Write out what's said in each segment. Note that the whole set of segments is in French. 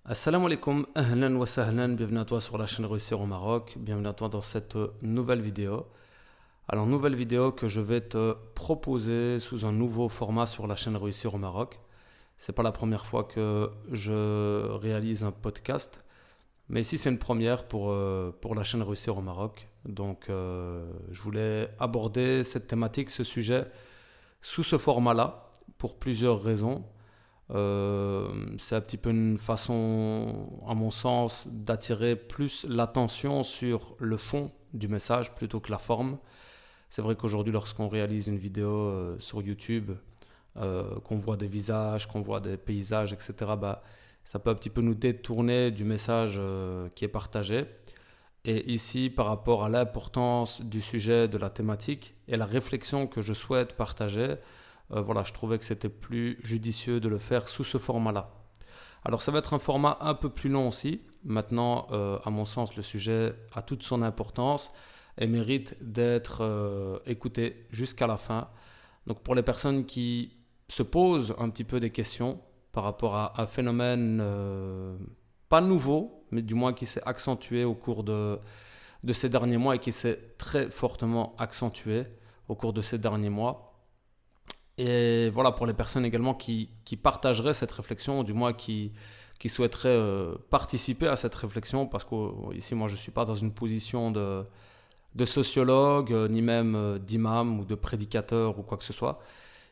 Assalamu alaikum, ahlan wa sahlan, bienvenue à toi sur la chaîne Réussir au Maroc, bienvenue à toi dans cette nouvelle vidéo. Alors nouvelle vidéo que je vais te proposer sous un nouveau format sur la chaîne Réussir au Maroc. C'est pas la première fois que je réalise un podcast, mais ici c'est une première pour la chaîne Réussir au Maroc. Donc je voulais aborder cette thématique, ce sujet sous ce format-là pour plusieurs raisons. C'est un petit peu une façon, à mon sens, d'attirer plus l'attention sur le fond du message plutôt que la forme. C'est vrai qu'aujourd'hui, lorsqu'on réalise une vidéo sur YouTube, qu'on voit des visages, qu'on voit des paysages, etc., ça peut un petit peu nous détourner du message qui est partagé. Et ici, par rapport à l'importance du sujet, de la thématique et la réflexion que je souhaite partager, voilà, je trouvais que c'était plus judicieux de le faire sous ce format-là. Alors ça va être un format un peu plus long aussi. Maintenant, à mon sens, le sujet a toute son importance et mérite d'être écouté jusqu'à la fin. Donc pour les personnes qui se posent un petit peu des questions par rapport à un phénomène pas nouveau, mais du moins qui s'est accentué au cours de ces derniers mois et qui s'est très fortement accentué au cours de ces derniers mois. Et voilà, pour les personnes également qui partageraient cette réflexion, ou du moins qui souhaiteraient participer à cette réflexion, parce qu'ici, moi, je ne suis pas dans une position de sociologue, ni même d'imam ou de prédicateur ou quoi que ce soit.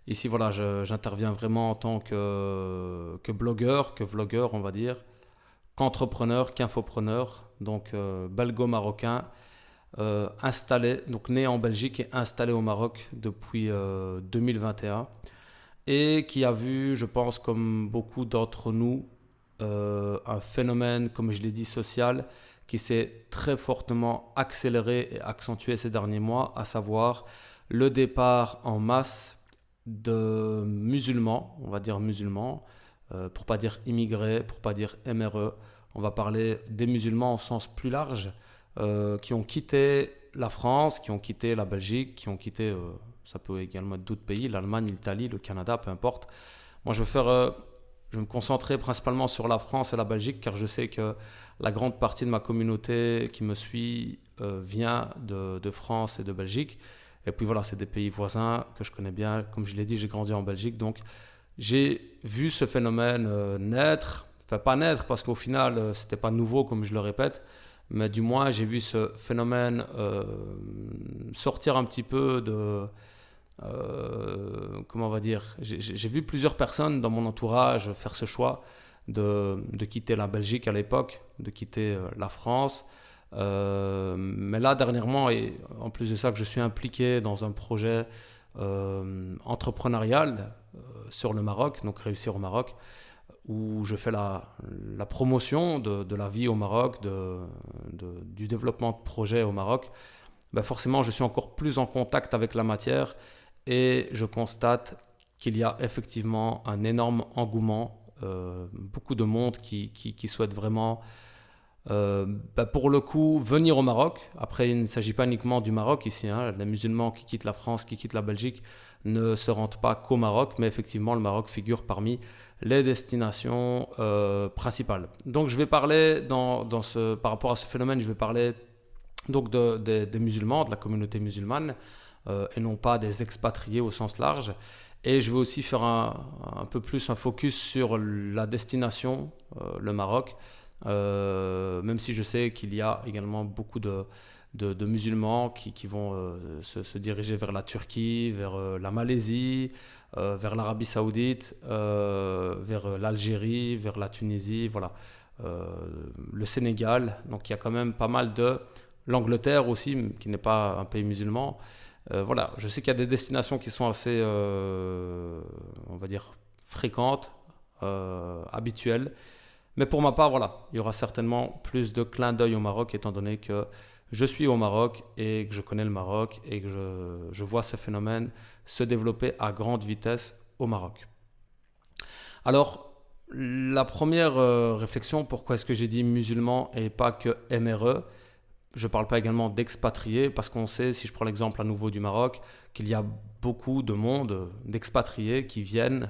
Ici, voilà, j'interviens vraiment en tant que blogueur, que vlogueur, on va dire, qu'entrepreneur, qu'infopreneur, donc belgo-marocain, installé, donc né en Belgique et installé au Maroc depuis 2021 et qui a vu, je pense, comme beaucoup d'entre nous, un phénomène, comme je l'ai dit, social qui s'est très fortement accéléré et accentué ces derniers mois, à savoir le départ en masse de musulmans, on va dire musulmans, pour pas dire immigrés, pour pas dire MRE, on va parler des musulmans au sens plus large, qui ont quitté la France, qui ont quitté la Belgique, qui ont quitté, ça peut également être d'autres pays, l'Allemagne, l'Italie, le Canada, peu importe. Moi, je vais me concentrer principalement sur la France et la Belgique, car je sais que la grande partie de ma communauté qui me suit vient de France et de Belgique. Et puis voilà, c'est des pays voisins que je connais bien. Comme je l'ai dit, j'ai grandi en Belgique, donc j'ai vu ce phénomène naître, enfin pas naître parce qu'au final, c'était pas nouveau comme je le répète, mais du moins j'ai vu ce phénomène sortir un petit peu de, comment on va dire, j'ai vu plusieurs personnes dans mon entourage faire ce choix de quitter la Belgique à l'époque, de quitter la France. Mais là dernièrement, et en plus de ça que je suis impliqué dans un projet entrepreneurial sur le Maroc, donc Réussir au Maroc, où je fais la promotion de la vie au Maroc, du développement de projets au Maroc. Ben forcément, je suis encore plus en contact avec la matière et je constate qu'il y a effectivement un énorme engouement, beaucoup de monde qui souhaite vraiment, pour le coup, venir au Maroc. Après, il ne s'agit pas uniquement du Maroc ici, hein. Les musulmans qui quittent la France, qui quittent la Belgique, ne se rendent pas qu'au Maroc, mais effectivement, le Maroc figure parmi les destinations principales. Donc, je vais parler par rapport à ce phénomène, je vais parler donc des musulmans, de la communauté musulmane, et non pas des expatriés au sens large. Et je vais aussi faire un peu plus un focus sur la destination, le Maroc, même si je sais qu'il y a également beaucoup de musulmans qui vont se diriger vers la Turquie, vers la Malaisie, vers l'Arabie Saoudite, vers l'Algérie, vers la Tunisie, voilà. Le Sénégal, donc il y a quand même pas mal de... L'Angleterre aussi, qui n'est pas un pays musulman. Voilà, je sais qu'il y a des destinations qui sont assez, on va dire, fréquentes, habituelles. Mais pour ma part, voilà, il y aura certainement plus de clin d'œil au Maroc, étant donné que je suis au Maroc et que je connais le Maroc et que je vois ce phénomène se développer à grande vitesse au Maroc. Alors, la première réflexion, pourquoi est-ce que j'ai dit musulmans et pas que MRE? Je ne parle pas également d'expatriés, parce qu'on sait, si je prends l'exemple à nouveau du Maroc, qu'il y a beaucoup de monde, d'expatriés qui viennent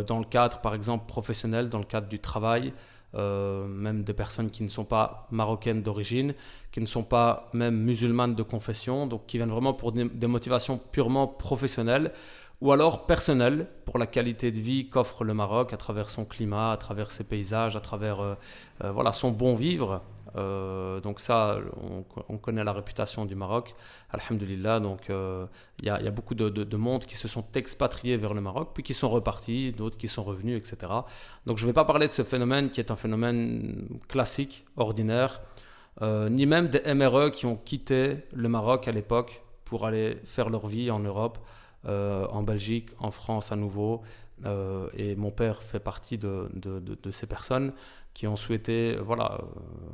dans le cadre, par exemple, professionnel, dans le cadre du travail, même des personnes qui ne sont pas marocaines d'origine, qui ne sont pas même musulmanes de confession, donc qui viennent vraiment pour des motivations purement professionnelles ou alors personnelles, pour la qualité de vie qu'offre le Maroc à travers son climat, à travers ses paysages, à travers voilà, son bon vivre. Donc ça, on connaît la réputation du Maroc, alhamdulillah. Donc il y a beaucoup de monde qui se sont expatriés vers le Maroc, puis qui sont repartis, d'autres qui sont revenus, etc. Donc je ne vais pas parler de ce phénomène qui est un phénomène classique, ordinaire, ni même des MRE qui ont quitté le Maroc à l'époque pour aller faire leur vie en Europe, en Belgique, en France à nouveau. Et mon père fait partie de ces personnes qui ont souhaité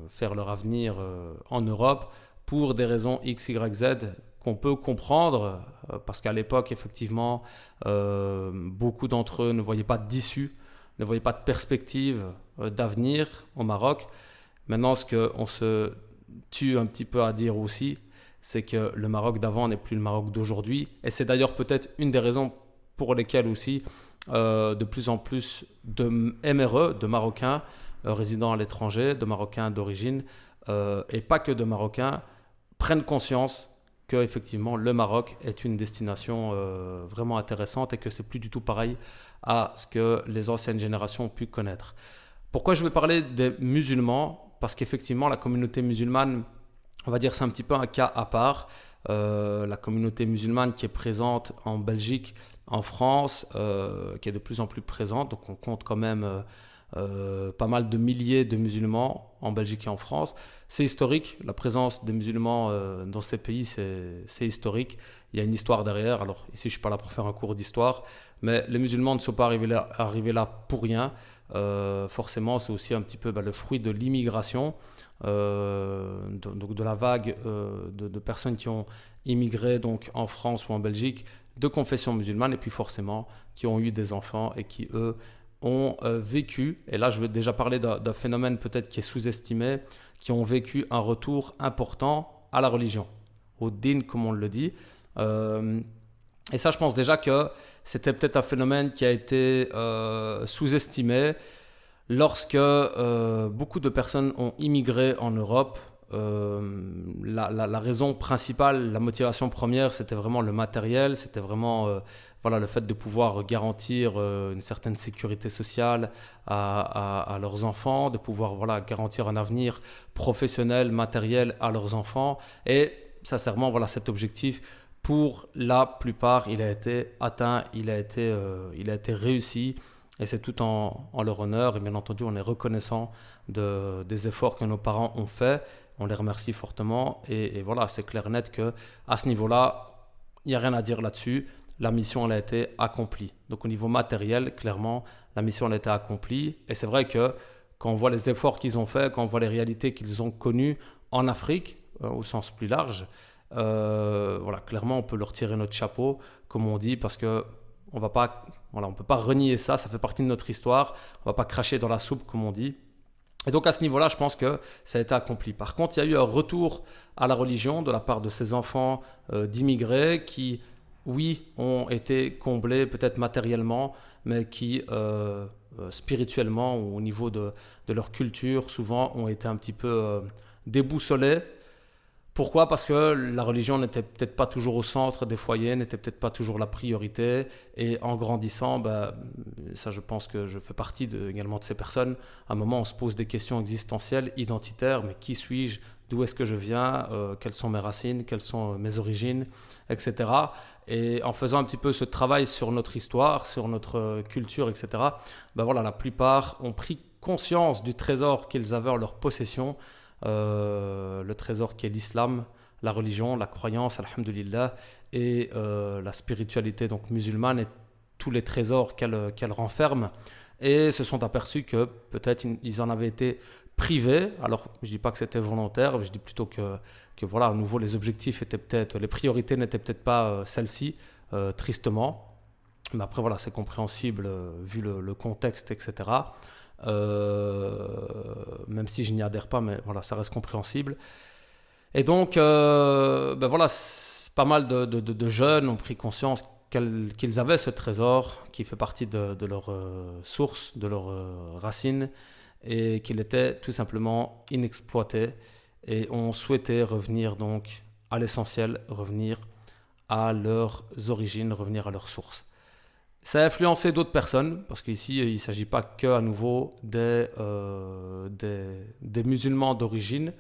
faire leur avenir en Europe pour des raisons X, Y, Z qu'on peut comprendre, parce qu'à l'époque, effectivement, beaucoup d'entre eux ne voyaient pas d'issue, ne voyaient pas de perspective d'avenir au Maroc. Maintenant, ce qu'on se tue un petit peu à dire aussi, c'est que le Maroc d'avant n'est plus le Maroc d'aujourd'hui. Et c'est d'ailleurs peut-être une des raisons pour lesquelles aussi de plus en plus de MRE, de Marocains résidant à l'étranger, de Marocains d'origine, et pas que de Marocains, prennent conscience qu'effectivement le Maroc est une destination vraiment intéressante et que c'est plus du tout pareil à ce que les anciennes générations ont pu connaître. Pourquoi je vais parler des musulmans? Parce qu'effectivement la communauté musulmane, on va dire, c'est un petit peu un cas à part. La communauté musulmane qui est présente en Belgique, en France, qui est de plus en plus présente. Donc on compte quand même pas mal de milliers de musulmans en Belgique et en France. C'est historique, la présence des musulmans dans ces pays, c'est historique. Il y a une histoire derrière. Alors ici, je ne suis pas là pour faire un cours d'histoire, mais les musulmans ne sont pas arrivés là pour rien. Forcément, c'est aussi un petit peu le fruit de l'immigration, donc de la vague de personnes qui ont immigré donc en France ou en Belgique de confession musulmane, et puis forcément qui ont eu des enfants et qui eux ont vécu, et là je vais déjà parler d'un phénomène peut-être qui est sous-estimé, qui ont vécu un retour important à la religion, au din comme on le dit. Et ça, je pense déjà que c'était peut-être un phénomène qui a été sous-estimé lorsque beaucoup de personnes ont immigré en Europe. La raison principale, la motivation première, c'était vraiment le matériel, c'était vraiment le fait de pouvoir garantir une certaine sécurité sociale à leurs enfants, de pouvoir garantir un avenir professionnel, matériel à leurs enfants. Et sincèrement, cet objectif, pour la plupart, il a été atteint, il a été réussi. Et c'est tout en leur honneur. Et bien entendu, on est reconnaissant des efforts que nos parents ont faits. On les remercie fortement. Et voilà, c'est clair et net qu'à ce niveau-là, il n'y a rien à dire là-dessus. La mission, elle a été accomplie. Donc au niveau matériel, clairement, la mission, elle a été accomplie. Et c'est vrai que quand on voit les efforts qu'ils ont faits, quand on voit les réalités qu'ils ont connues en Afrique, au sens plus large, clairement, on peut leur tirer notre chapeau, comme on dit, parce que on ne peut pas renier ça, ça fait partie de notre histoire. On ne va pas cracher dans la soupe, comme on dit. Et donc à ce niveau-là, je pense que ça a été accompli. Par contre, il y a eu un retour à la religion de la part de ces enfants d'immigrés qui, oui, ont été comblés peut-être matériellement, mais qui spirituellement ou au niveau de leur culture, souvent ont été un petit peu déboussolés. Pourquoi ? Parce que la religion n'était peut-être pas toujours au centre des foyers, n'était peut-être pas toujours la priorité. Et en grandissant, ça je pense que je fais partie également de ces personnes. À un moment, on se pose des questions existentielles, identitaires. Mais qui suis-je ? D'où est-ce que je viens ? Quelles sont mes racines ? Quelles sont mes origines ? Etc. Et en faisant un petit peu ce travail sur notre histoire, sur notre culture, etc., la plupart ont pris conscience du trésor qu'ils avaient en leur possession. Le trésor qui est l'islam, la religion, la croyance, alhamdulillah, et la spiritualité donc musulmane et tous les trésors qu'elle renferme, et se sont aperçus que peut-être ils en avaient été privés. Alors je ne dis pas que c'était volontaire, je dis plutôt que à nouveau les objectifs étaient peut-être, les priorités n'étaient peut-être pas celles-ci, tristement, mais après c'est compréhensible vu le contexte, etc. Même si je n'y adhère pas, mais ça reste compréhensible. Et donc pas mal de jeunes ont pris conscience qu'ils avaient ce trésor qui fait partie de leur source, de leurs racines, et qu'il était tout simplement inexploité. Et on souhaitait revenir donc à l'essentiel, revenir à leurs origines, revenir à leurs sources. Ça a influencé d'autres personnes, parce qu'ici, il ne s'agit pas que à nouveau des musulmans d'origine.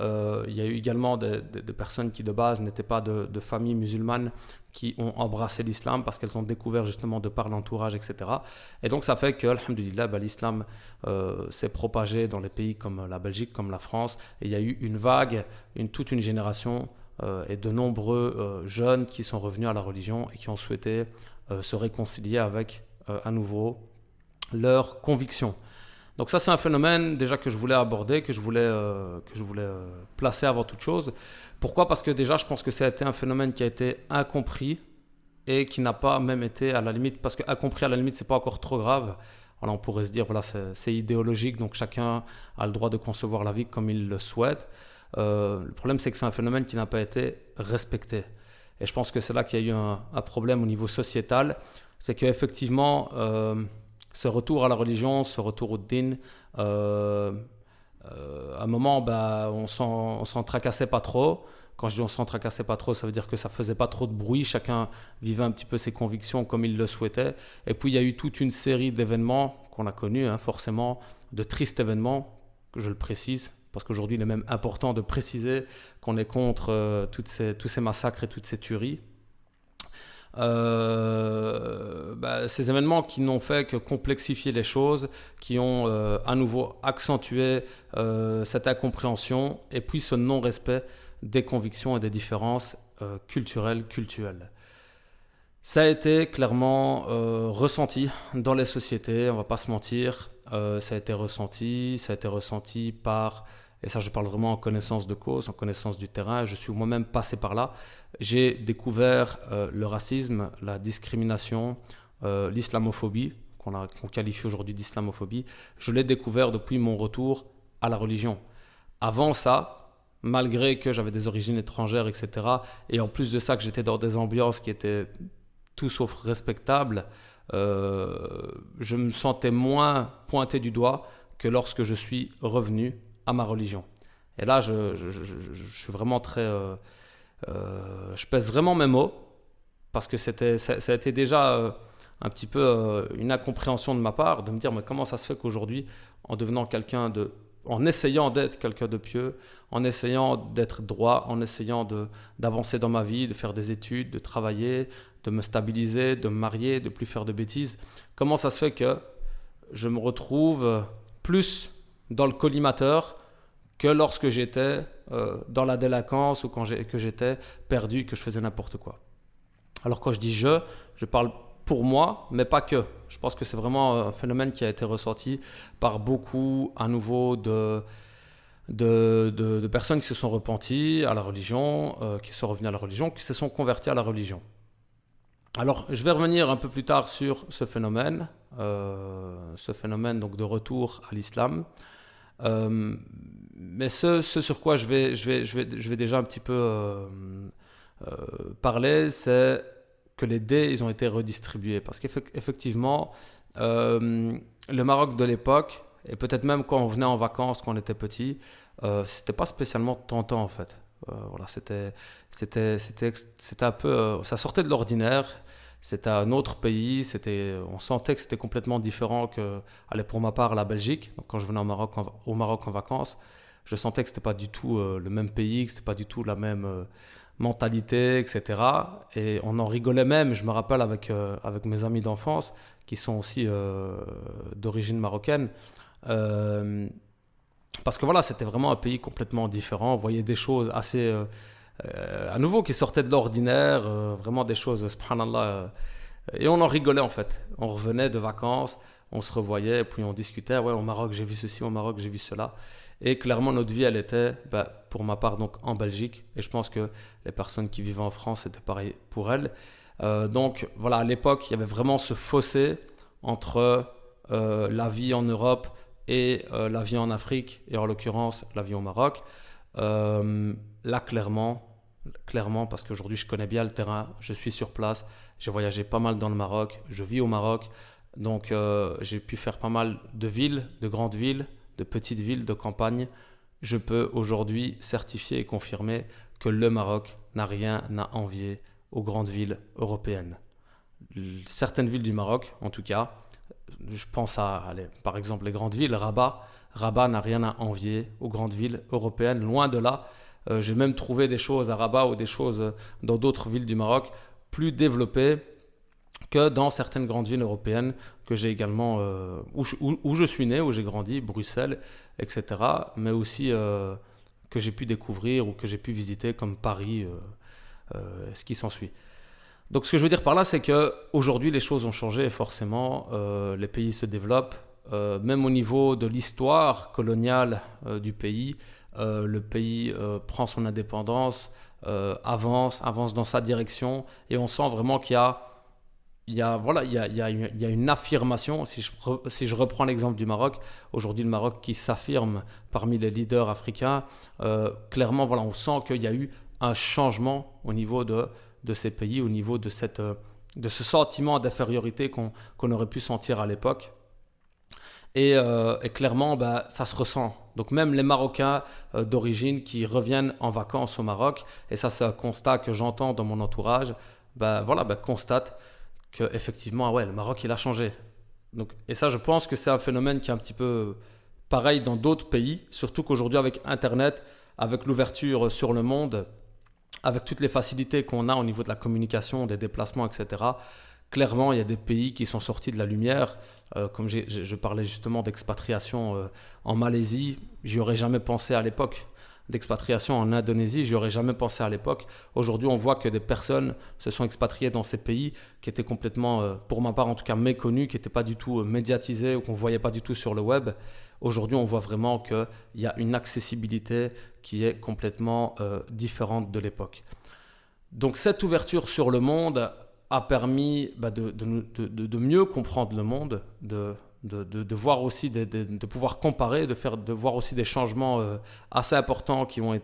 Il y a eu également des personnes qui de base n'étaient pas de familles musulmanes qui ont embrassé l'islam parce qu'elles ont découvert justement de par l'entourage, etc. Et donc ça fait que, alhamdoulilah, l'islam s'est propagé dans les pays comme la Belgique, comme la France. Et il y a eu une vague, toute une génération et de nombreux jeunes qui sont revenus à la religion et qui ont souhaité se réconcilier avec à nouveau leurs convictions. Donc ça, c'est un phénomène déjà que je voulais aborder, que je voulais placer avant toute chose. Pourquoi ? Parce que déjà, je pense que ça a été un phénomène qui a été incompris et qui n'a pas même été à la limite, parce que incompris à la limite, c'est pas encore trop grave. Alors on pourrait se dire, voilà, c'est idéologique, donc chacun a le droit de concevoir la vie comme il le souhaite. Le problème, c'est que c'est un phénomène qui n'a pas été respecté. Et je pense que c'est là qu'il y a eu un problème au niveau sociétal. C'est qu'effectivement, ce retour à la religion, ce retour au din, à un moment, on s'en tracassait pas trop. Quand je dis on s'en tracassait pas trop, ça veut dire que ça faisait pas trop de bruit. Chacun vivait un petit peu ses convictions comme il le souhaitait. Et puis, il y a eu toute une série d'événements qu'on a connus, forcément, de tristes événements, que je le précise, parce qu'aujourd'hui, il est même important de préciser qu'on est contre tous ces massacres et toutes ces tueries. Ces événements qui n'ont fait que complexifier les choses, qui ont à nouveau accentué cette incompréhension et puis ce non-respect des convictions et des différences culturelles. Ça a été clairement ressenti dans les sociétés, on ne va pas se mentir. Ça a été ressenti par, et ça je parle vraiment en connaissance de cause, en connaissance du terrain, je suis moi-même passé par là. J'ai découvert le racisme, la discrimination, l'islamophobie, qu'on qualifie aujourd'hui d'islamophobie. Je l'ai découvert depuis mon retour à la religion. Avant ça, malgré que j'avais des origines étrangères, etc., et en plus de ça que j'étais dans des ambiances qui étaient tout sauf respectables, je me sentais moins pointé du doigt que lorsque je suis revenu à ma religion. Et là, je suis vraiment très... je pèse vraiment mes mots, parce que ça a été déjà un petit peu une incompréhension de ma part, de me dire mais comment ça se fait qu'aujourd'hui, en essayant d'être quelqu'un de pieux, en essayant d'être droit, en essayant d'avancer dans ma vie, de faire des études, de travailler, de me stabiliser, de me marier, de ne plus faire de bêtises, comment ça se fait que je me retrouve plus dans le collimateur que lorsque j'étais dans la délinquance ou que j'étais perdu, que je faisais n'importe quoi. Alors quand je dis je parle pour moi, mais pas que. Je pense que c'est vraiment un phénomène qui a été ressenti par beaucoup, à nouveau, de personnes qui se sont repenties à la religion, qui sont revenues à la religion, qui se sont converties à la religion. Alors, je vais revenir un peu plus tard sur ce phénomène donc de retour à l'islam. Mais ce sur quoi je vais déjà un petit peu parler, c'est que les dés, ils ont été redistribués. Parce qu'effectivement, le Maroc de l'époque, et peut-être même quand on venait en vacances, quand on était petit, c'était pas spécialement tentant en fait. Voilà, c'était un peu, ça sortait de l'ordinaire. C'était un autre pays. On sentait que c'était complètement différent que, allez, pour ma part, la Belgique. Donc, quand je venais au Maroc en vacances, je sentais que c'était pas du tout le même pays, que c'était pas du tout la même mentalité, etc. Et on en rigolait même. Je me rappelle avec mes amis d'enfance qui sont aussi d'origine marocaine. Parce que voilà, c'était vraiment un pays complètement différent. On voyait des choses assez, à nouveau, qui sortaient de l'ordinaire, vraiment des choses, subhanallah. Et on en rigolait en fait. On revenait de vacances, on se revoyait, et puis on discutait. Ouais, au Maroc, j'ai vu ceci, au Maroc, j'ai vu cela. Et clairement, notre vie, elle était, pour ma part, donc en Belgique. Et je pense que les personnes qui vivaient en France, c'était pareil pour elles. Donc voilà, à l'époque, il y avait vraiment ce fossé entre la vie en Europe et la vie en Afrique, et en l'occurrence la vie au Maroc. Là, clairement, parce qu'aujourd'hui je connais bien le terrain, je suis sur place, j'ai voyagé pas mal dans le Maroc, je vis au Maroc, donc j'ai pu faire pas mal de villes, de grandes villes, de petites villes de campagne, je peux aujourd'hui certifier et confirmer que le Maroc n'a rien à envier aux grandes villes européennes. Certaines villes du Maroc, en tout cas, je pense par exemple les grandes villes, Rabat n'a rien à envier aux grandes villes européennes, loin de là. J'ai même trouvé des choses à Rabat ou des choses dans d'autres villes du Maroc plus développées que dans certaines grandes villes européennes que j'ai également, où je suis né, où j'ai grandi, Bruxelles, etc. Mais aussi que j'ai pu découvrir ou que j'ai pu visiter comme Paris, ce qui s'ensuit. Donc ce que je veux dire par là, c'est qu'aujourd'hui les choses ont changé et forcément les pays se développent, même au niveau de l'histoire coloniale du pays. Le pays prend son indépendance, avance dans sa direction et on sent vraiment qu'il y a une affirmation. Si je reprends l'exemple du Maroc, aujourd'hui le Maroc qui s'affirme parmi les leaders africains, clairement on sent qu'il y a eu un changement au niveau de ces pays, au niveau de ce sentiment d'infériorité qu'on aurait pu sentir à l'époque. Et clairement, ça se ressent. Donc même les Marocains d'origine qui reviennent en vacances au Maroc, et ça c'est un constat que j'entends dans mon entourage, constatent qu'effectivement, le Maroc il a changé. Donc, et ça je pense que c'est un phénomène qui est un petit peu pareil dans d'autres pays, surtout qu'aujourd'hui avec Internet, avec l'ouverture sur le monde, avec toutes les facilités qu'on a au niveau de la communication, des déplacements, etc., clairement, il y a des pays qui sont sortis de la lumière. Comme je parlais justement d'expatriation en Malaisie, j'y aurais jamais pensé à l'époque. D'expatriation en Indonésie, j'y aurais jamais pensé à l'époque. Aujourd'hui, on voit que des personnes se sont expatriées dans ces pays qui étaient complètement, pour ma part en tout cas, méconnus, qui n'étaient pas du tout médiatisés ou qu'on ne voyait pas du tout sur le web. Aujourd'hui, on voit vraiment qu'il y a une accessibilité qui est complètement différente de l'époque. Donc cette ouverture sur le monde a permis de mieux comprendre le monde, de voir aussi, de pouvoir comparer, de voir aussi des changements assez importants qui ont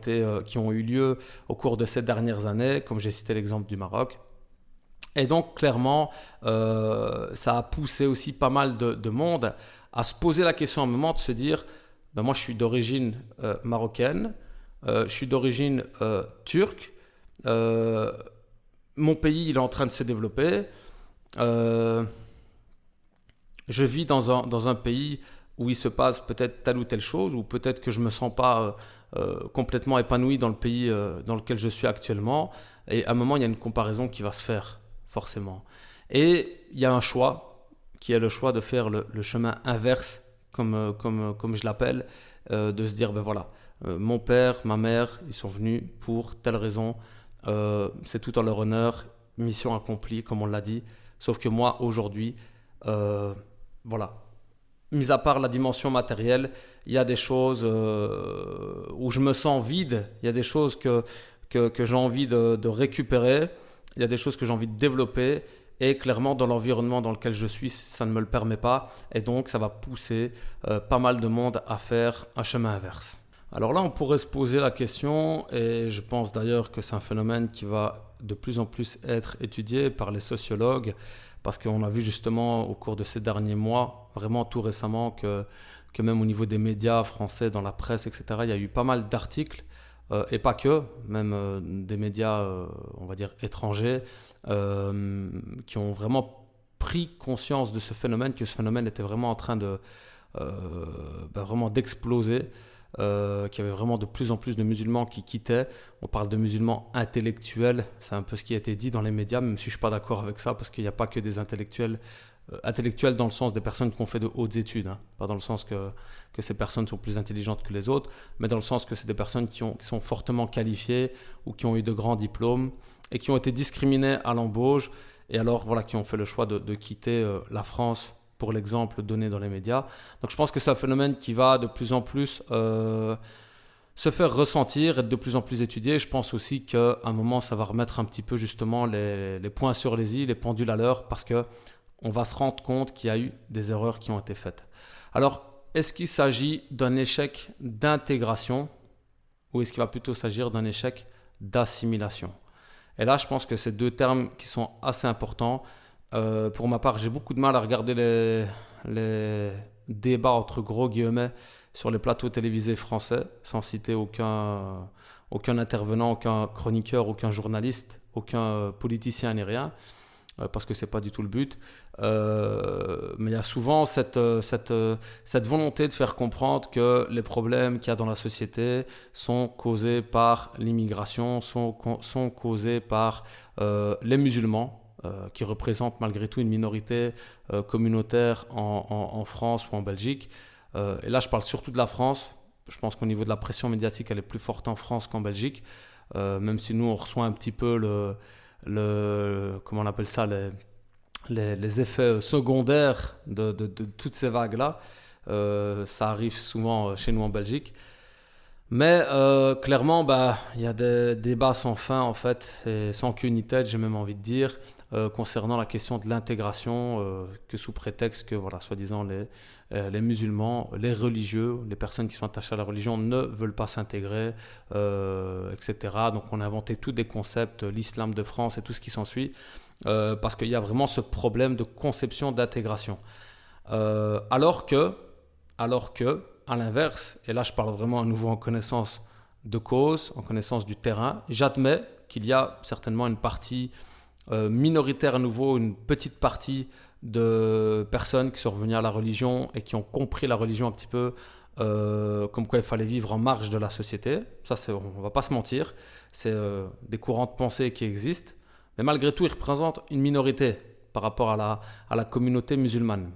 eu lieu au cours de ces dernières années, comme j'ai cité l'exemple du Maroc. Et donc clairement, ça a poussé aussi pas mal de monde à se poser la question à un moment de se dire, moi je suis d'origine marocaine, je suis d'origine turque, mon pays il est en train de se développer, je vis dans un pays où il se passe peut-être telle ou telle chose, ou peut-être que je ne me sens pas complètement épanoui dans le pays dans lequel je suis actuellement, et à un moment il y a une comparaison qui va se faire forcément. Et il y a un choix qui est le choix de faire le chemin inverse, comme je l'appelle, de se dire mon père, ma mère, ils sont venus pour telle raison, c'est tout en leur honneur, mission accomplie comme on l'a dit, sauf que moi aujourd'hui, mis à part la dimension matérielle, il y a des choses où je me sens vide, il y a des choses que j'ai envie de récupérer, il y a des choses que j'ai envie de développer, et clairement dans l'environnement dans lequel je suis, ça ne me le permet pas, et donc ça va pousser pas mal de monde à faire un chemin inverse. Alors là, on pourrait se poser la question, et je pense d'ailleurs que c'est un phénomène qui va de plus en plus être étudié par les sociologues, parce qu'on a vu justement au cours de ces derniers mois, vraiment tout récemment, que même au niveau des médias français, dans la presse, etc., il y a eu pas mal d'articles, et pas que, même des médias, on va dire, étrangers, qui ont vraiment pris conscience de ce phénomène, que ce phénomène était vraiment en train vraiment d'exploser. Qu'il y avait vraiment de plus en plus de musulmans qui quittaient. On parle de musulmans intellectuels, c'est un peu ce qui a été dit dans les médias, même si je ne suis pas d'accord avec ça, parce qu'il n'y a pas que des intellectuels, intellectuels dans le sens des personnes qui ont fait de hautes études, hein. Pas dans le sens que ces personnes sont plus intelligentes que les autres, mais dans le sens que c'est des personnes qui sont fortement qualifiées ou qui ont eu de grands diplômes et qui ont été discriminées à l'embauche, et alors qui ont fait le choix de quitter la France, pour l'exemple donné dans les médias. Donc je pense que c'est un phénomène qui va de plus en plus se faire ressentir, être de plus en plus étudié. Je pense aussi qu'à un moment, ça va remettre un petit peu justement les points sur les i, les pendules à l'heure, parce qu'on va se rendre compte qu'il y a eu des erreurs qui ont été faites. Alors, est-ce qu'il s'agit d'un échec d'intégration ou est-ce qu'il va plutôt s'agir d'un échec d'assimilation? Et là, je pense que c'est deux termes qui sont assez importants. Pour ma part, j'ai beaucoup de mal à regarder les débats entre gros guillemets sur les plateaux télévisés français, sans citer aucun intervenant, aucun chroniqueur, aucun journaliste, aucun politicien ni rien, parce que ce n'est pas du tout le but. Mais il y a souvent cette volonté de faire comprendre que les problèmes qu'il y a dans la société sont causés par l'immigration, sont causés par les musulmans, qui représentent malgré tout une minorité communautaire en France ou en Belgique. Et là, je parle surtout de la France. Je pense qu'au niveau de la pression médiatique, elle est plus forte en France qu'en Belgique. Même si nous, on reçoit un petit peu comment on appelle ça, les effets secondaires de toutes ces vagues-là. Ça arrive souvent chez nous en Belgique. Mais clairement, il y a des débats sans fin, en fait, et sans queue ni tête, j'ai même envie de dire, concernant la question de l'intégration, que sous prétexte que, voilà, soi-disant, les musulmans, les religieux, les personnes qui sont attachées à la religion ne veulent pas s'intégrer, etc. Donc on a inventé tous des concepts, l'islam de France et tout ce qui s'ensuit, parce qu'il y a vraiment ce problème de conception d'intégration. Alors que, à l'inverse, et là je parle vraiment à nouveau en connaissance de cause, en connaissance du terrain, j'admets qu'il y a certainement une partie minoritaire à nouveau, une petite partie de personnes qui sont revenues à la religion et qui ont compris la religion un petit peu comme quoi il fallait vivre en marge de la société. Ça, on ne va pas se mentir, c'est des courants de pensée qui existent, mais malgré tout, ils représentent une minorité par rapport à la communauté musulmane.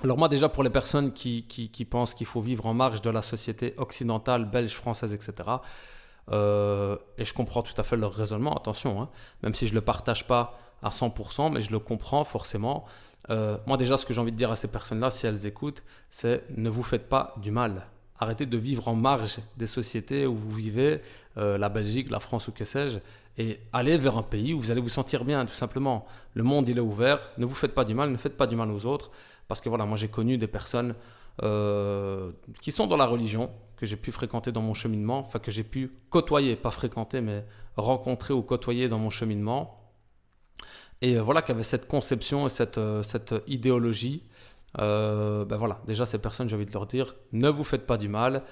Alors moi déjà, pour les personnes qui pensent qu'il faut vivre en marge de la société occidentale, belge, française, etc., et je comprends tout à fait leur raisonnement, attention, hein, même si je ne le partage pas à 100%, mais je le comprends forcément. Moi déjà, ce que j'ai envie de dire à ces personnes-là, si elles écoutent, c'est ne vous faites pas du mal. Arrêtez de vivre en marge des sociétés où vous vivez, la Belgique, la France ou que sais-je, et allez vers un pays où vous allez vous sentir bien, tout simplement. Le monde, il est ouvert, ne vous faites pas du mal, ne faites pas du mal aux autres, parce que voilà, moi j'ai connu des personnes qui sont dans la religion, que j'ai pu fréquenter dans mon cheminement, enfin que j'ai pu côtoyer, pas fréquenter, mais rencontrer ou côtoyer dans mon cheminement. Et voilà, qui avait cette conception et cette idéologie. Voilà, déjà ces personnes, j'ai envie de leur dire, ne vous faites pas du mal.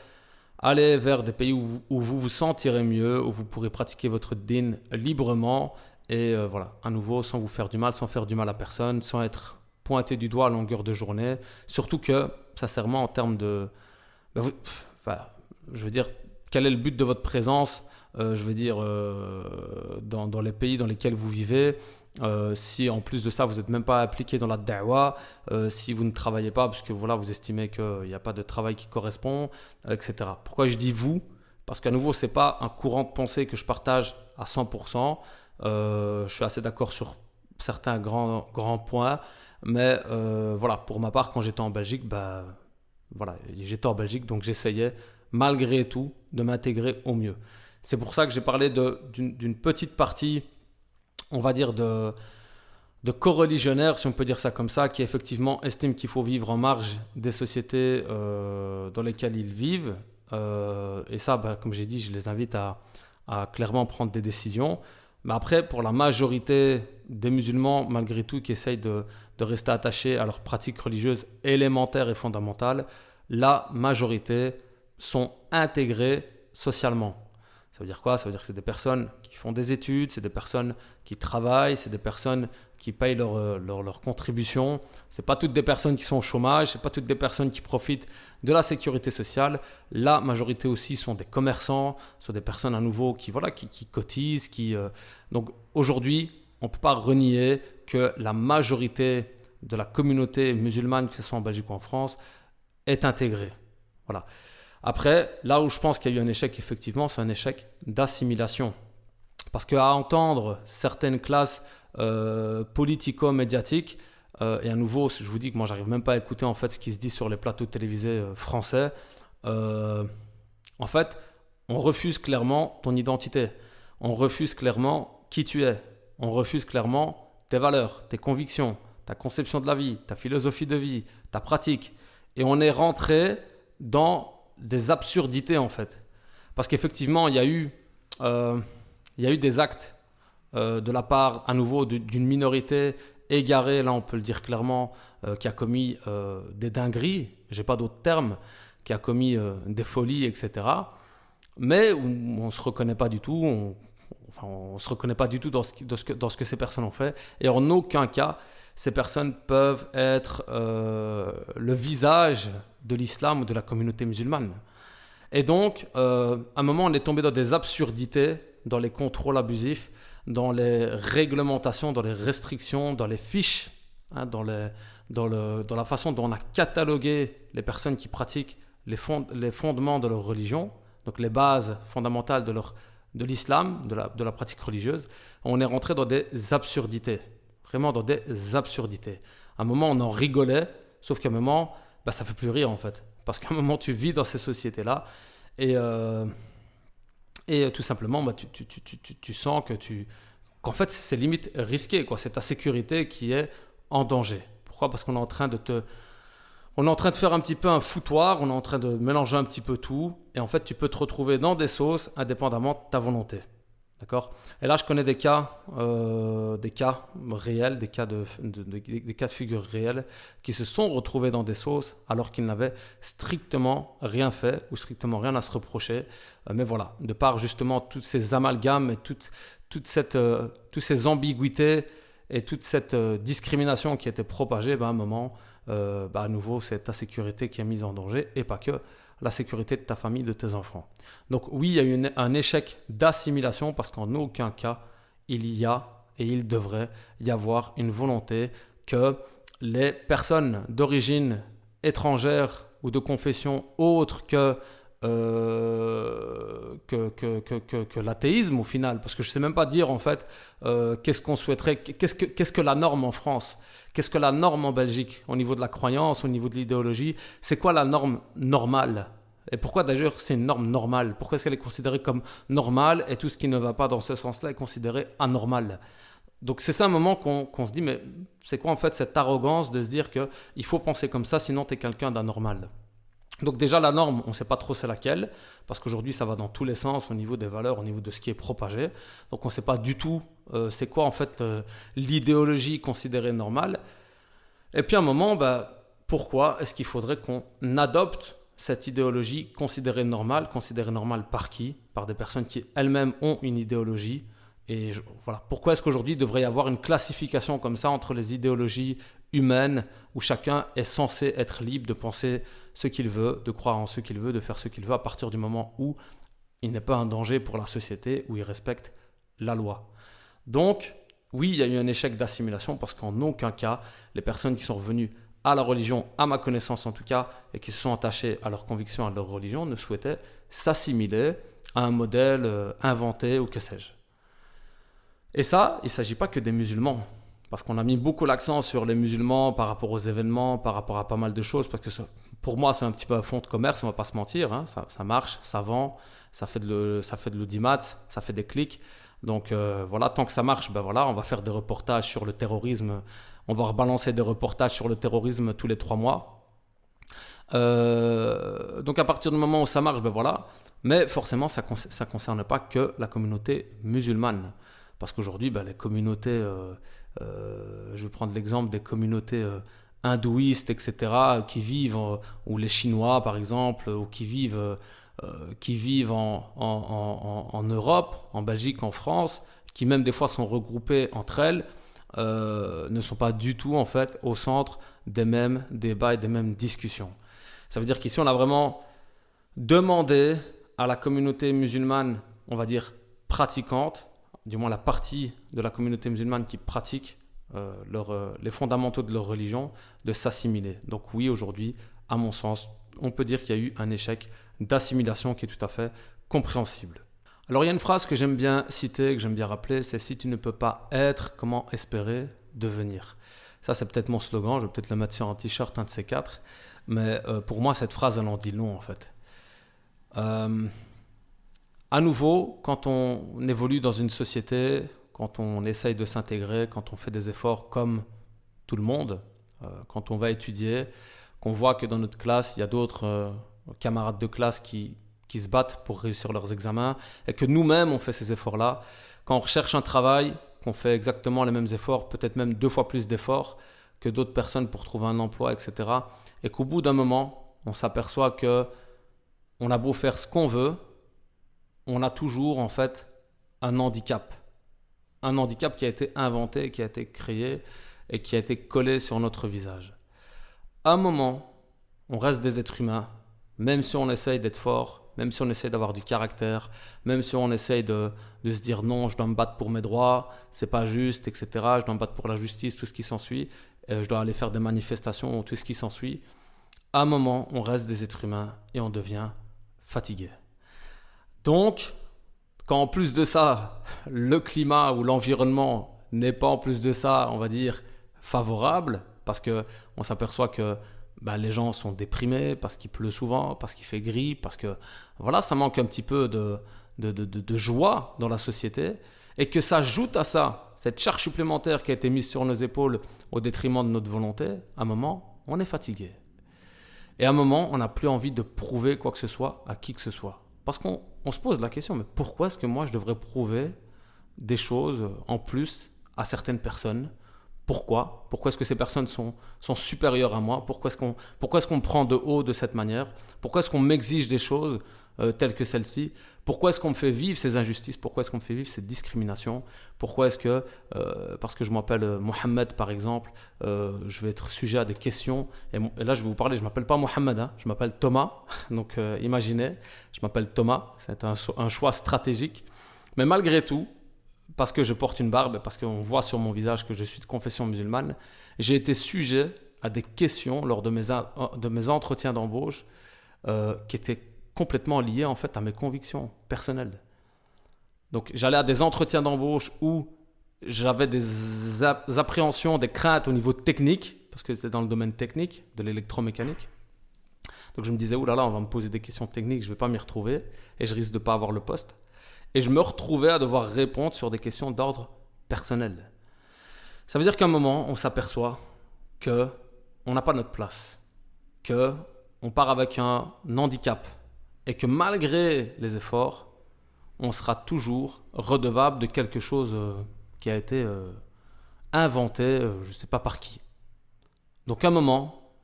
Allez vers des pays où vous vous sentirez mieux, où vous pourrez pratiquer votre din librement. Et voilà, à nouveau, sans vous faire du mal, sans faire du mal à personne, sans être pointé du doigt à longueur de journée. Surtout que, sincèrement, en termes de... je veux dire, quel est le but de votre présence je veux dire, dans les pays dans lesquels vous vivez, si en plus de ça vous n'êtes même pas impliqué dans la da'wa, si vous ne travaillez pas parce que voilà, vous estimez qu'il n'y a pas de travail qui correspond, etc. Pourquoi je dis vous? Parce qu'à nouveau, ce n'est pas un courant de pensée que je partage à 100%. Je suis assez d'accord sur certains grands points, mais voilà, pour ma part, quand j'étais en Belgique, voilà, j'étais en Belgique, donc j'essayais malgré tout de m'intégrer au mieux. C'est pour ça que j'ai parlé d'une petite partie, on va dire, de co-religionnaires, si on peut dire ça comme ça, qui effectivement estiment qu'il faut vivre en marge des sociétés dans lesquelles ils vivent. Et ça, comme j'ai dit, je les invite à clairement prendre des décisions. Mais après, pour la majorité des musulmans, malgré tout, qui essayent de rester attachés à leurs pratiques religieuses élémentaires et fondamentales, la majorité sont intégrés socialement. Ça veut dire quoi? Ça veut dire que c'est des personnes qui font des études, c'est des personnes qui travaillent, c'est des personnes qui payent leur contribution. Ce n'est pas toutes des personnes qui sont au chômage, ce n'est pas toutes des personnes qui profitent de la sécurité sociale. La majorité aussi sont des commerçants, sont des personnes à nouveau qui cotisent. Donc aujourd'hui, on ne peut pas renier que la majorité de la communauté musulmane, que ce soit en Belgique ou en France, est intégrée. Voilà. Après, là où je pense qu'il y a eu un échec, effectivement, c'est un échec d'assimilation. Parce qu'à entendre certaines classes politico-médiatiques, et à nouveau, je vous dis que moi, j'arrive même pas à écouter en fait ce qui se dit sur les plateaux télévisés français, en fait, on refuse clairement ton identité. On refuse clairement qui tu es. On refuse clairement tes valeurs, tes convictions, ta conception de la vie, ta philosophie de vie, ta pratique. Et on est rentré dans des absurdités en fait, parce qu'effectivement il y a eu des actes de la part à nouveau d'une minorité égarée, là on peut le dire clairement, qui a commis des dingueries, j'ai pas d'autres termes, qui a commis des folies, etc. Mais où on ne se reconnaît pas du tout, on se reconnaît pas du tout dans ce que ces personnes ont fait. Et en aucun cas, ces personnes peuvent être le visage de l'islam ou de la communauté musulmane. Et donc, à un moment, on est tombé dans des absurdités, dans les contrôles abusifs, dans les réglementations, dans les restrictions, dans les fiches, hein, dans la façon dont on a catalogué les personnes qui pratiquent les fondements de leur religion, donc les bases fondamentales de l'islam, de la pratique religieuse. On est rentré dans des absurdités, vraiment dans des absurdités. À un moment, on en rigolait, sauf qu'à un moment, ça ne fait plus rire en fait. Parce qu'à un moment, tu vis dans ces sociétés-là et tout simplement, tu sens qu'en fait, c'est limite risqué, quoi. C'est ta sécurité qui est en danger. Pourquoi ? Parce qu'on est en train de faire un petit peu un foutoir, on est en train de mélanger un petit peu tout, et en fait, tu peux te retrouver dans des sauces indépendamment de ta volonté. D'accord ? Et là, je connais des cas réels, des cas de figure réels qui se sont retrouvés dans des sauces alors qu'ils n'avaient strictement rien fait ou strictement rien à se reprocher. Mais voilà, de par justement toutes ces amalgames et toutes ces ambiguïtés et toute cette discrimination qui était propagée, à un moment, à nouveau, c'est ta sécurité qui est mise en danger et pas que la sécurité de ta famille, de tes enfants. Donc oui, il y a eu un échec d'assimilation parce qu'en aucun cas, il y a et il devrait y avoir une volonté que les personnes d'origine étrangère ou de confession autre que l'athéisme au final, parce que je ne sais même pas dire en fait qu'est-ce qu'on souhaiterait, qu'est-ce que la norme en France, qu'est-ce que la norme en Belgique au niveau de la croyance, au niveau de l'idéologie, c'est quoi la norme normale? Et pourquoi d'ailleurs c'est une norme normale? Pourquoi est-ce qu'elle est considérée comme normale et tout ce qui ne va pas dans ce sens-là est considéré anormal? Donc c'est ça un moment qu'on se dit, mais c'est quoi en fait cette arrogance de se dire qu'il faut penser comme ça sinon tu es quelqu'un d'anormal? Donc déjà la norme, on ne sait pas trop c'est laquelle, parce qu'aujourd'hui ça va dans tous les sens au niveau des valeurs, au niveau de ce qui est propagé. Donc on ne sait pas du tout c'est quoi en fait l'idéologie considérée normale. Et puis à un moment, pourquoi est-ce qu'il faudrait qu'on adopte cette idéologie considérée normale par qui? Par des personnes qui elles-mêmes ont une idéologie. Et voilà, pourquoi est-ce qu'aujourd'hui il devrait y avoir une classification comme ça entre les idéologies humaines où chacun est censé être libre de penser ce qu'il veut, de croire en ce qu'il veut, de faire ce qu'il veut à partir du moment où il n'est pas un danger pour la société, où il respecte la loi. Donc, oui, il y a eu un échec d'assimilation parce qu'en aucun cas, les personnes qui sont revenues à la religion, à ma connaissance en tout cas, et qui se sont attachées à leurs convictions, à leur religion, ne souhaitaient s'assimiler à un modèle inventé ou que sais-je. Et ça, il ne s'agit pas que des musulmans. Parce qu'on a mis beaucoup l'accent sur les musulmans par rapport aux événements, par rapport à pas mal de choses. Parce que pour moi, c'est un petit peu un fonds de commerce, on ne va pas se mentir. Hein. Ça marche, ça vend, ça fait de l'audimat, ça fait des clics. Donc voilà, tant que ça marche, on va faire des reportages sur le terrorisme. On va rebalancer des reportages sur le terrorisme tous les 3 mois. Donc à partir du moment où ça marche, Mais forcément, ça ne concerne pas que la communauté musulmane. Parce qu'aujourd'hui, les communautés, je vais prendre l'exemple des communautés hindouistes, etc., qui vivent, ou les Chinois par exemple, ou qui vivent en Europe, en Belgique, en France, qui même des fois sont regroupées entre elles, ne sont pas du tout en fait au centre des mêmes débats et des mêmes discussions. Ça veut dire qu'ici, on a vraiment demandé à la communauté musulmane, on va dire pratiquante, du moins la partie de la communauté musulmane qui pratique les fondamentaux de leur religion, de s'assimiler. Donc oui, aujourd'hui, à mon sens, on peut dire qu'il y a eu un échec d'assimilation qui est tout à fait compréhensible. Alors il y a une phrase que j'aime bien citer, que j'aime bien rappeler, c'est « Si tu ne peux pas être, comment espérer devenir ?» Ça, c'est peut-être mon slogan, je vais peut-être le mettre sur un t-shirt, un de ces 4. Mais pour moi, cette phrase, elle en dit long en fait. À nouveau, quand on évolue dans une société, quand on essaye de s'intégrer, quand on fait des efforts comme tout le monde, quand on va étudier, qu'on voit que dans notre classe, il y a d'autres camarades de classe qui se battent pour réussir leurs examens et que nous-mêmes, on fait ces efforts-là. Quand on recherche un travail, qu'on fait exactement les mêmes efforts, peut-être même 2 fois plus d'efforts que d'autres personnes pour trouver un emploi, etc. Et qu'au bout d'un moment, on s'aperçoit que on a beau faire ce qu'on veut, on a toujours en fait un handicap. Un handicap qui a été inventé, qui a été créé et qui a été collé sur notre visage. À un moment, on reste des êtres humains, même si on essaye d'être fort, même si on essaye d'avoir du caractère, même si on essaye de se dire non, je dois me battre pour mes droits, c'est pas juste, etc. Je dois me battre pour la justice, tout ce qui s'ensuit, je dois aller faire des manifestations, tout ce qui s'ensuit. À un moment, on reste des êtres humains et on devient fatigué. Donc, quand en plus de ça, le climat ou l'environnement n'est pas en plus de ça, on va dire, favorable, parce qu'on s'aperçoit que les gens sont déprimés, parce qu'il pleut souvent, parce qu'il fait gris, parce que voilà, ça manque un petit peu de joie dans la société, et que ça ajoute à ça, cette charge supplémentaire qui a été mise sur nos épaules au détriment de notre volonté, à un moment, on est fatigué. Et à un moment, on n'a plus envie de prouver quoi que ce soit à qui que ce soit. Parce qu'on se pose la question, mais pourquoi est-ce que moi je devrais prouver des choses en plus à certaines personnes ? Pourquoi ? Pourquoi est-ce que ces personnes sont supérieures à moi ? Pourquoi est-ce qu'on me prend de haut de cette manière ? Pourquoi est-ce qu'on m'exige des choses telles que celles-ci ? Pourquoi est-ce qu'on me fait vivre ces injustices ? Pourquoi est-ce qu'on me fait vivre ces discriminations ? Pourquoi est-ce que, parce que je m'appelle Mohamed par exemple, je vais être sujet à des questions. Et là je vais vous parler, je ne m'appelle pas Mohamed, hein, je m'appelle Thomas. Donc imaginez, je m'appelle Thomas, c'est un choix stratégique. Mais malgré tout, parce que je porte une barbe, parce qu'on voit sur mon visage que je suis de confession musulmane, j'ai été sujet à des questions lors de mes entretiens d'embauche qui étaient complètement liées en fait à mes convictions personnelles. Donc j'allais à des entretiens d'embauche où j'avais des appréhensions, des craintes au niveau technique, parce que c'était dans le domaine technique, de l'électromécanique. Donc je me disais, oulala, on va me poser des questions techniques, je ne vais pas m'y retrouver et je risque de ne pas avoir le poste. Et je me retrouvais à devoir répondre sur des questions d'ordre personnel. Ça veut dire qu'à un moment, on s'aperçoit qu'on n'a pas notre place, qu'on part avec un handicap et que malgré les efforts, on sera toujours redevable de quelque chose qui a été inventé, je ne sais pas par qui. Donc à un moment,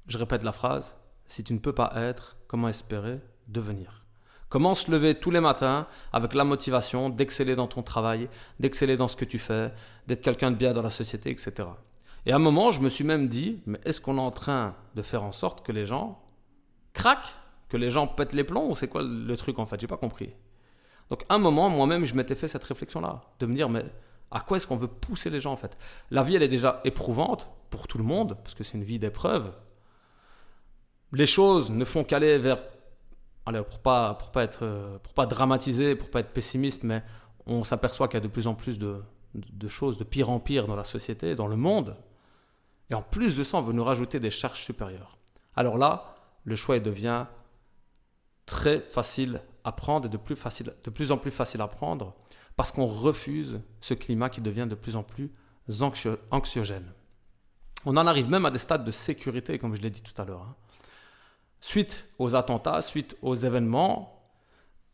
je répète la phrase, si tu ne peux pas être, comment espérer devenir ? Comment se lever tous les matins avec la motivation d'exceller dans ton travail, d'exceller dans ce que tu fais, d'être quelqu'un de bien dans la société, etc. Et à un moment, je me suis même dit, mais est-ce qu'on est en train de faire en sorte que les gens craquent, que les gens pètent les plombs, ou c'est quoi le truc en fait ? J'ai pas compris. Donc à un moment, moi-même, je m'étais fait cette réflexion-là, de me dire, mais à quoi est-ce qu'on veut pousser les gens en fait ? La vie, elle est déjà éprouvante pour tout le monde, parce que c'est une vie d'épreuve. Les choses ne font qu'aller vers... Allez, pour pas dramatiser, pour pas être pessimiste, mais on s'aperçoit qu'il y a de plus en plus de choses de pire en pire dans la société, dans le monde. Et en plus de ça, on veut nous rajouter des charges supérieures. Alors là, le choix devient très facile à prendre et de plus en plus facile à prendre parce qu'on refuse ce climat qui devient de plus en plus anxiogène. On en arrive même à des stades de sécurité, comme je l'ai dit tout à l'heure. Suite aux attentats, suite aux événements,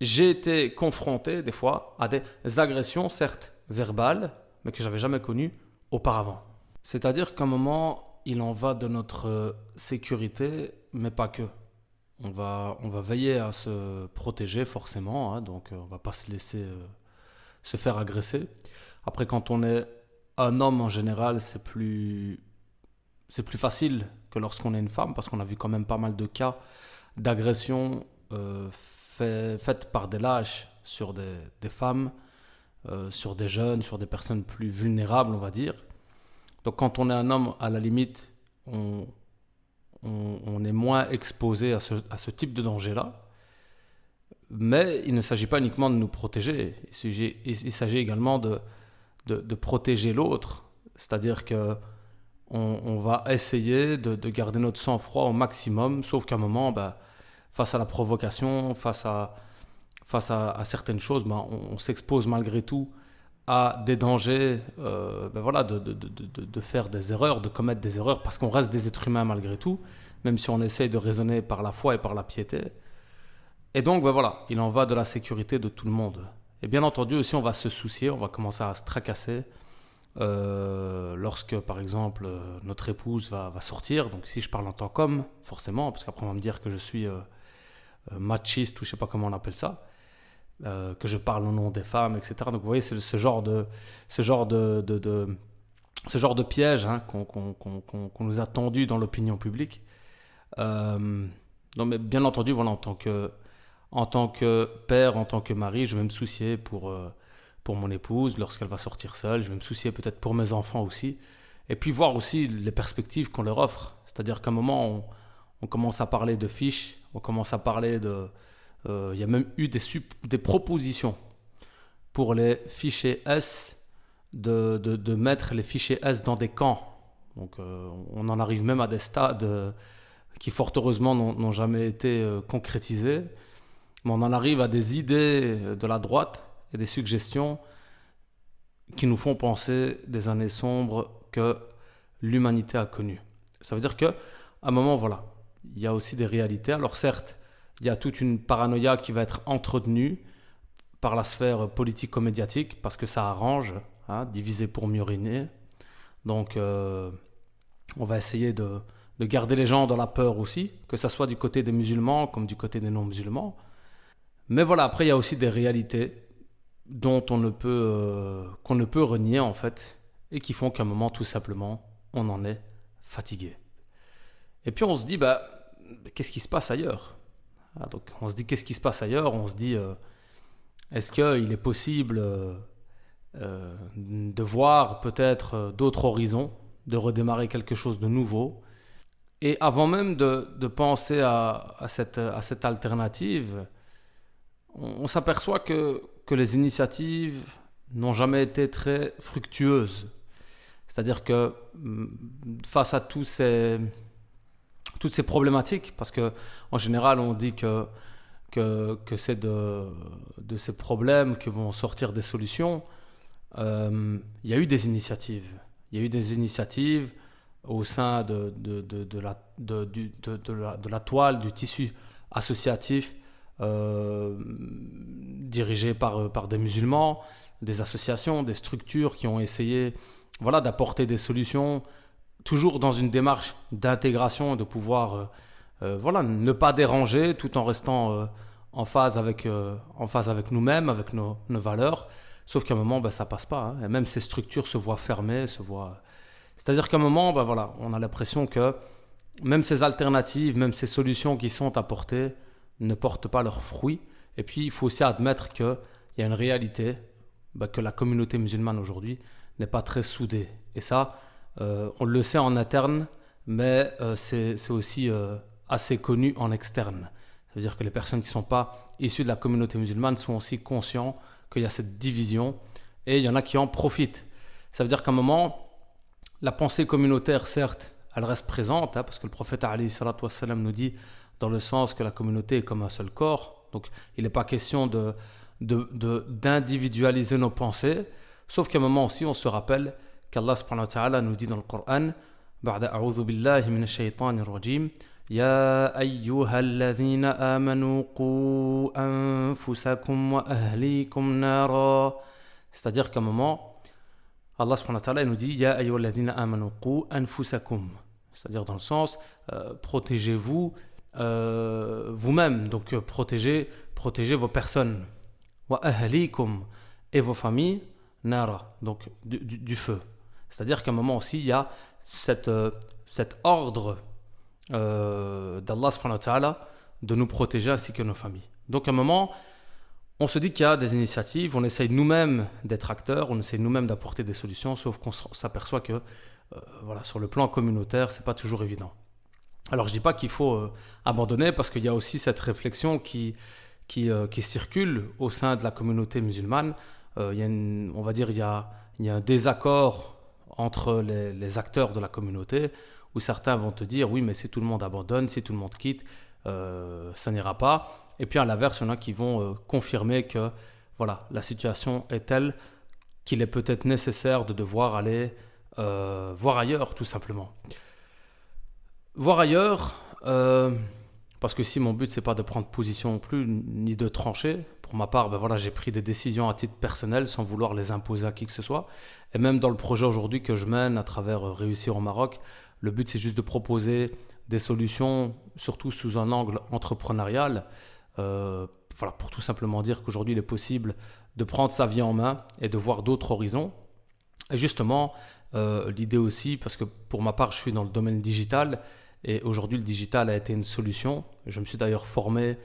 j'ai été confronté des fois à des agressions, certes verbales, mais que je n'avais jamais connues auparavant. C'est-à-dire qu'à un moment, il en va de notre sécurité, mais pas que. On va veiller à se protéger forcément, hein, donc on ne va pas se laisser se faire agresser. Après, quand on est un homme en général, c'est plus facile que lorsqu'on est une femme, parce qu'on a vu quand même pas mal de cas d'agression faites par des lâches sur des femmes, sur des jeunes, sur des personnes plus vulnérables, on va dire. Donc quand on est un homme, à la limite, on est moins exposé à ce type de danger-là. Mais il ne s'agit pas uniquement de nous protéger, il s'agit également de protéger l'autre. C'est-à-dire que on va essayer de garder notre sang-froid au maximum, sauf qu'à un moment, face à la provocation, face à certaines choses, on s'expose malgré tout à des dangers, de faire des erreurs, de commettre des erreurs, parce qu'on reste des êtres humains malgré tout, même si on essaye de raisonner par la foi et par la piété. Et donc, il en va de la sécurité de tout le monde. Et bien entendu aussi, on va se soucier, on va commencer à se tracasser lorsque, par exemple, notre épouse va sortir. Donc si je parle en tant qu'homme, forcément, parce qu'après on va me dire que je suis machiste ou je sais pas comment on appelle ça, que je parle au nom des femmes, etc. Donc vous voyez, c'est ce genre de piège, hein, qu'on nous a tendu dans l'opinion publique. Non, mais bien entendu, voilà, en tant que père, en tant que mari, je vais me soucier pour mon épouse lorsqu'elle va sortir seule. Je vais me soucier peut-être pour mes enfants aussi. Et puis voir aussi les perspectives qu'on leur offre. C'est-à-dire qu'à un moment, on commence à parler de fiches, on commence à parler de... Il y a même eu des propositions pour les fichiers S, de mettre les fichiers S dans des camps. Donc on en arrive même à des stades qui fort heureusement n'ont jamais été concrétisés. Mais on en arrive à des idées de la droite et des suggestions qui nous font penser des années sombres que l'humanité a connues. Ça veut dire qu'à un moment, voilà, il y a aussi des réalités. Alors certes, il y a toute une paranoïa qui va être entretenue par la sphère politico-médiatique parce que ça arrange, hein, diviser pour mieux régner. Donc on va essayer de garder les gens dans la peur aussi, que ça soit du côté des musulmans comme du côté des non-musulmans. Mais voilà, après il y a aussi des réalités dont qu'on ne peut renier en fait, et qui font qu'à un moment tout simplement on en est fatigué. Et puis on se dit qu'est-ce qui se passe ailleurs? Donc on se dit qu'est-ce qui se passe ailleurs? On se dit est-ce qu'il est possible de voir peut-être d'autres horizons, de redémarrer quelque chose de nouveau? Et avant même de penser à cette alternative, on s'aperçoit que les initiatives n'ont jamais été très fructueuses. C'est-à-dire que face à toutes ces problématiques, parce qu'en général on dit que c'est de ces problèmes que vont sortir des solutions, il y a eu des initiatives. Il y a eu des initiatives au sein de la toile, du tissu associatif, dirigé par des musulmans, des associations, des structures qui ont essayé, voilà, d'apporter des solutions, toujours dans une démarche d'intégration, de pouvoir voilà, ne pas déranger tout en restant en phase avec nous-mêmes, avec nos valeurs. Sauf qu'à un moment, ça passe pas, hein. Et même ces structures se voient fermées, c'est-à-dire qu'à un moment, voilà, on a l'impression que même ces alternatives, même ces solutions qui sont apportées ne portent pas leurs fruits. Et puis, il faut aussi admettre qu'il y a une réalité, que la communauté musulmane aujourd'hui n'est pas très soudée. Et ça, on le sait en interne, mais c'est aussi assez connu en externe. Ça veut dire que les personnes qui ne sont pas issues de la communauté musulmane sont aussi conscients qu'il y a cette division, et il y en a qui en profitent. Ça veut dire qu'à un moment, la pensée communautaire, certes, elle reste présente, hein, parce que le prophète alayhi salatu wassalam nous dit dans le sens que la communauté est comme un seul corps. Donc il n'est pas question d'individualiser nos pensées, sauf qu'à un moment aussi on se rappelle qu'Allah subhanahu wa ta'ala nous dit dans le Coran بعد أعوذ بالله من الشيطان الرجيم يا أيها الذين آمنوا قوا أنفسكم وأهليكم نارا. C'est-à-dire qu'à un moment Allah subhanahu wa ta'ala nous dit يا أيها الذين آمنوا قوا أنفسكم, c'est-à-dire dans le sens protégez-vous vous-même, donc protégez vos personnes, wa ahlikum, et vos familles, nara, donc du feu. C'est-à-dire qu'à un moment aussi il y a cet ordre d'Allah subhanahu wa ta'ala de nous protéger ainsi que nos familles. Donc à un moment on se dit qu'il y a des initiatives, on essaye nous-mêmes d'être acteurs, on essaye nous-mêmes d'apporter des solutions, sauf qu'on s'aperçoit que voilà, sur le plan communautaire c'est pas toujours évident. Alors je dis pas qu'il faut abandonner, parce qu'il y a aussi cette réflexion qui circule au sein de la communauté musulmane. Il y a un désaccord entre les acteurs de la communauté, où certains vont te dire oui, mais si tout le monde abandonne, si tout le monde quitte, ça n'ira pas. Et puis à l'inverse, il y en a qui vont confirmer que voilà, la situation est telle qu'il est peut-être nécessaire de devoir aller voir ailleurs, tout simplement. Voir ailleurs, parce que si mon but c'est pas de prendre position non plus, ni de trancher, pour pour ma part, ben voilà, j'ai pris des décisions à titre personnel sans vouloir les imposer à qui que ce soit. Et même dans le projet aujourd'hui que je mène à travers Réussir au Maroc, le but c'est juste de proposer des solutions, surtout sous un angle entrepreneurial, voilà, pour tout simplement dire qu'aujourd'hui il est possible de prendre sa vie en main et de voir d'autres horizons. Et justement, l'idée aussi, parce que pour ma part je suis dans le domaine digital, et aujourd'hui le digital a été une solution. Je me suis d'ailleurs formé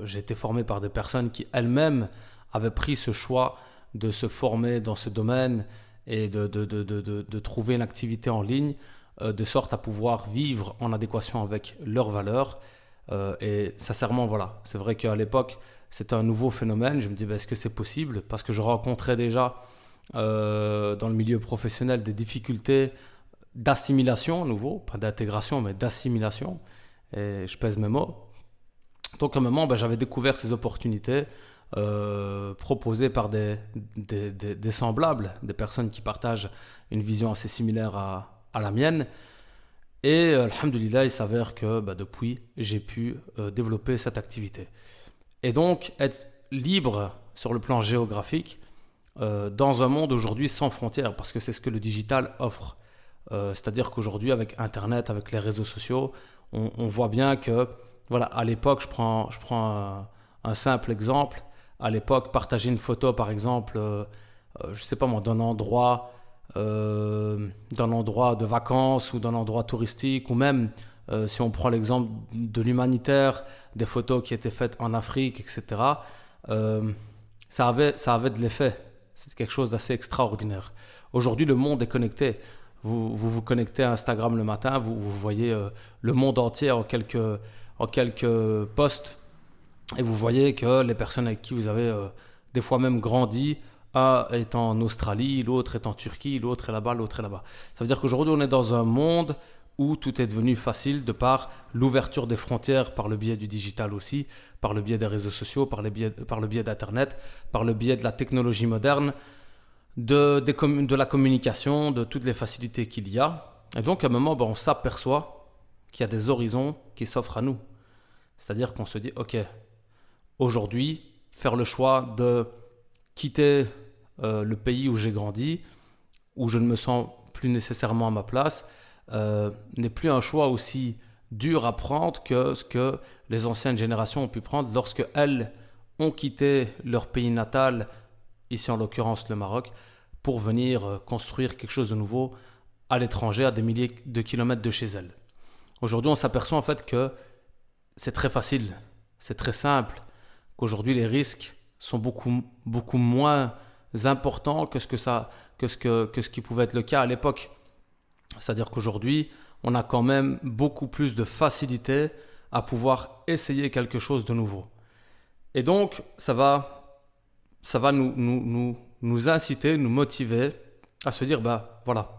j'ai été formé par des personnes qui elles-mêmes avaient pris ce choix de se former dans ce domaine et de trouver une activité en ligne de sorte à pouvoir vivre en adéquation avec leurs valeurs. Et sincèrement, voilà, c'est vrai qu'à l'époque, c'était un nouveau phénomène. Je me dis, est-ce que c'est possible? Parce que je rencontrais déjà dans le milieu professionnel des difficultés d'assimilation à nouveau, pas d'intégration, mais d'assimilation. Et je pèse mes mots. Donc à un moment, j'avais découvert ces opportunités proposées par des semblables, des personnes qui partagent une vision assez similaire à la mienne. Et alhamdoulilah, il s'avère que depuis, j'ai pu développer cette activité. Et donc, être libre sur le plan géographique dans un monde aujourd'hui sans frontières, parce que c'est ce que le digital offre. C'est-à-dire qu'aujourd'hui, avec Internet, avec les réseaux sociaux, on voit bien que, voilà, à l'époque, je prends un simple exemple. À l'époque, partager une photo, par exemple, je sais pas moi, d'un endroit de vacances ou d'un endroit touristique, ou même, si on prend l'exemple de l'humanitaire, des photos qui étaient faites en Afrique, etc., ça avait de l'effet. C'est quelque chose d'assez extraordinaire. Aujourd'hui, le monde est connecté. Vous connectez à Instagram le matin, vous voyez le monde entier en quelques posts, et vous voyez que les personnes avec qui vous avez des fois même grandi, un est en Australie, l'autre est en Turquie, l'autre est là-bas, l'autre est là-bas. Ça veut dire qu'aujourd'hui on est dans un monde où tout est devenu facile de par l'ouverture des frontières par le biais du digital aussi, par le biais des réseaux sociaux, par le biais d'Internet, par le biais de la technologie moderne, de la communication, de toutes les facilités qu'il y a. Et donc à un moment, on s'aperçoit qu'il y a des horizons qui s'offrent à nous. C'est-à-dire qu'on se dit, ok, aujourd'hui, faire le choix de quitter le pays où j'ai grandi, où je ne me sens plus nécessairement à ma place, n'est plus un choix aussi dur à prendre que ce que les anciennes générations ont pu prendre lorsque elles ont quitté leur pays natal, ici en l'occurrence le Maroc, pour venir construire quelque chose de nouveau à l'étranger, à des milliers de kilomètres de chez elles. Aujourd'hui, on s'aperçoit en fait que c'est très facile, c'est très simple, qu'aujourd'hui les risques sont beaucoup moins importants que ce qui pouvait être le cas à l'époque. C'est-à-dire qu'aujourd'hui, on a quand même beaucoup plus de facilité à pouvoir essayer quelque chose de nouveau. Et donc, ça va nous inciter, nous motiver à se dire, voilà,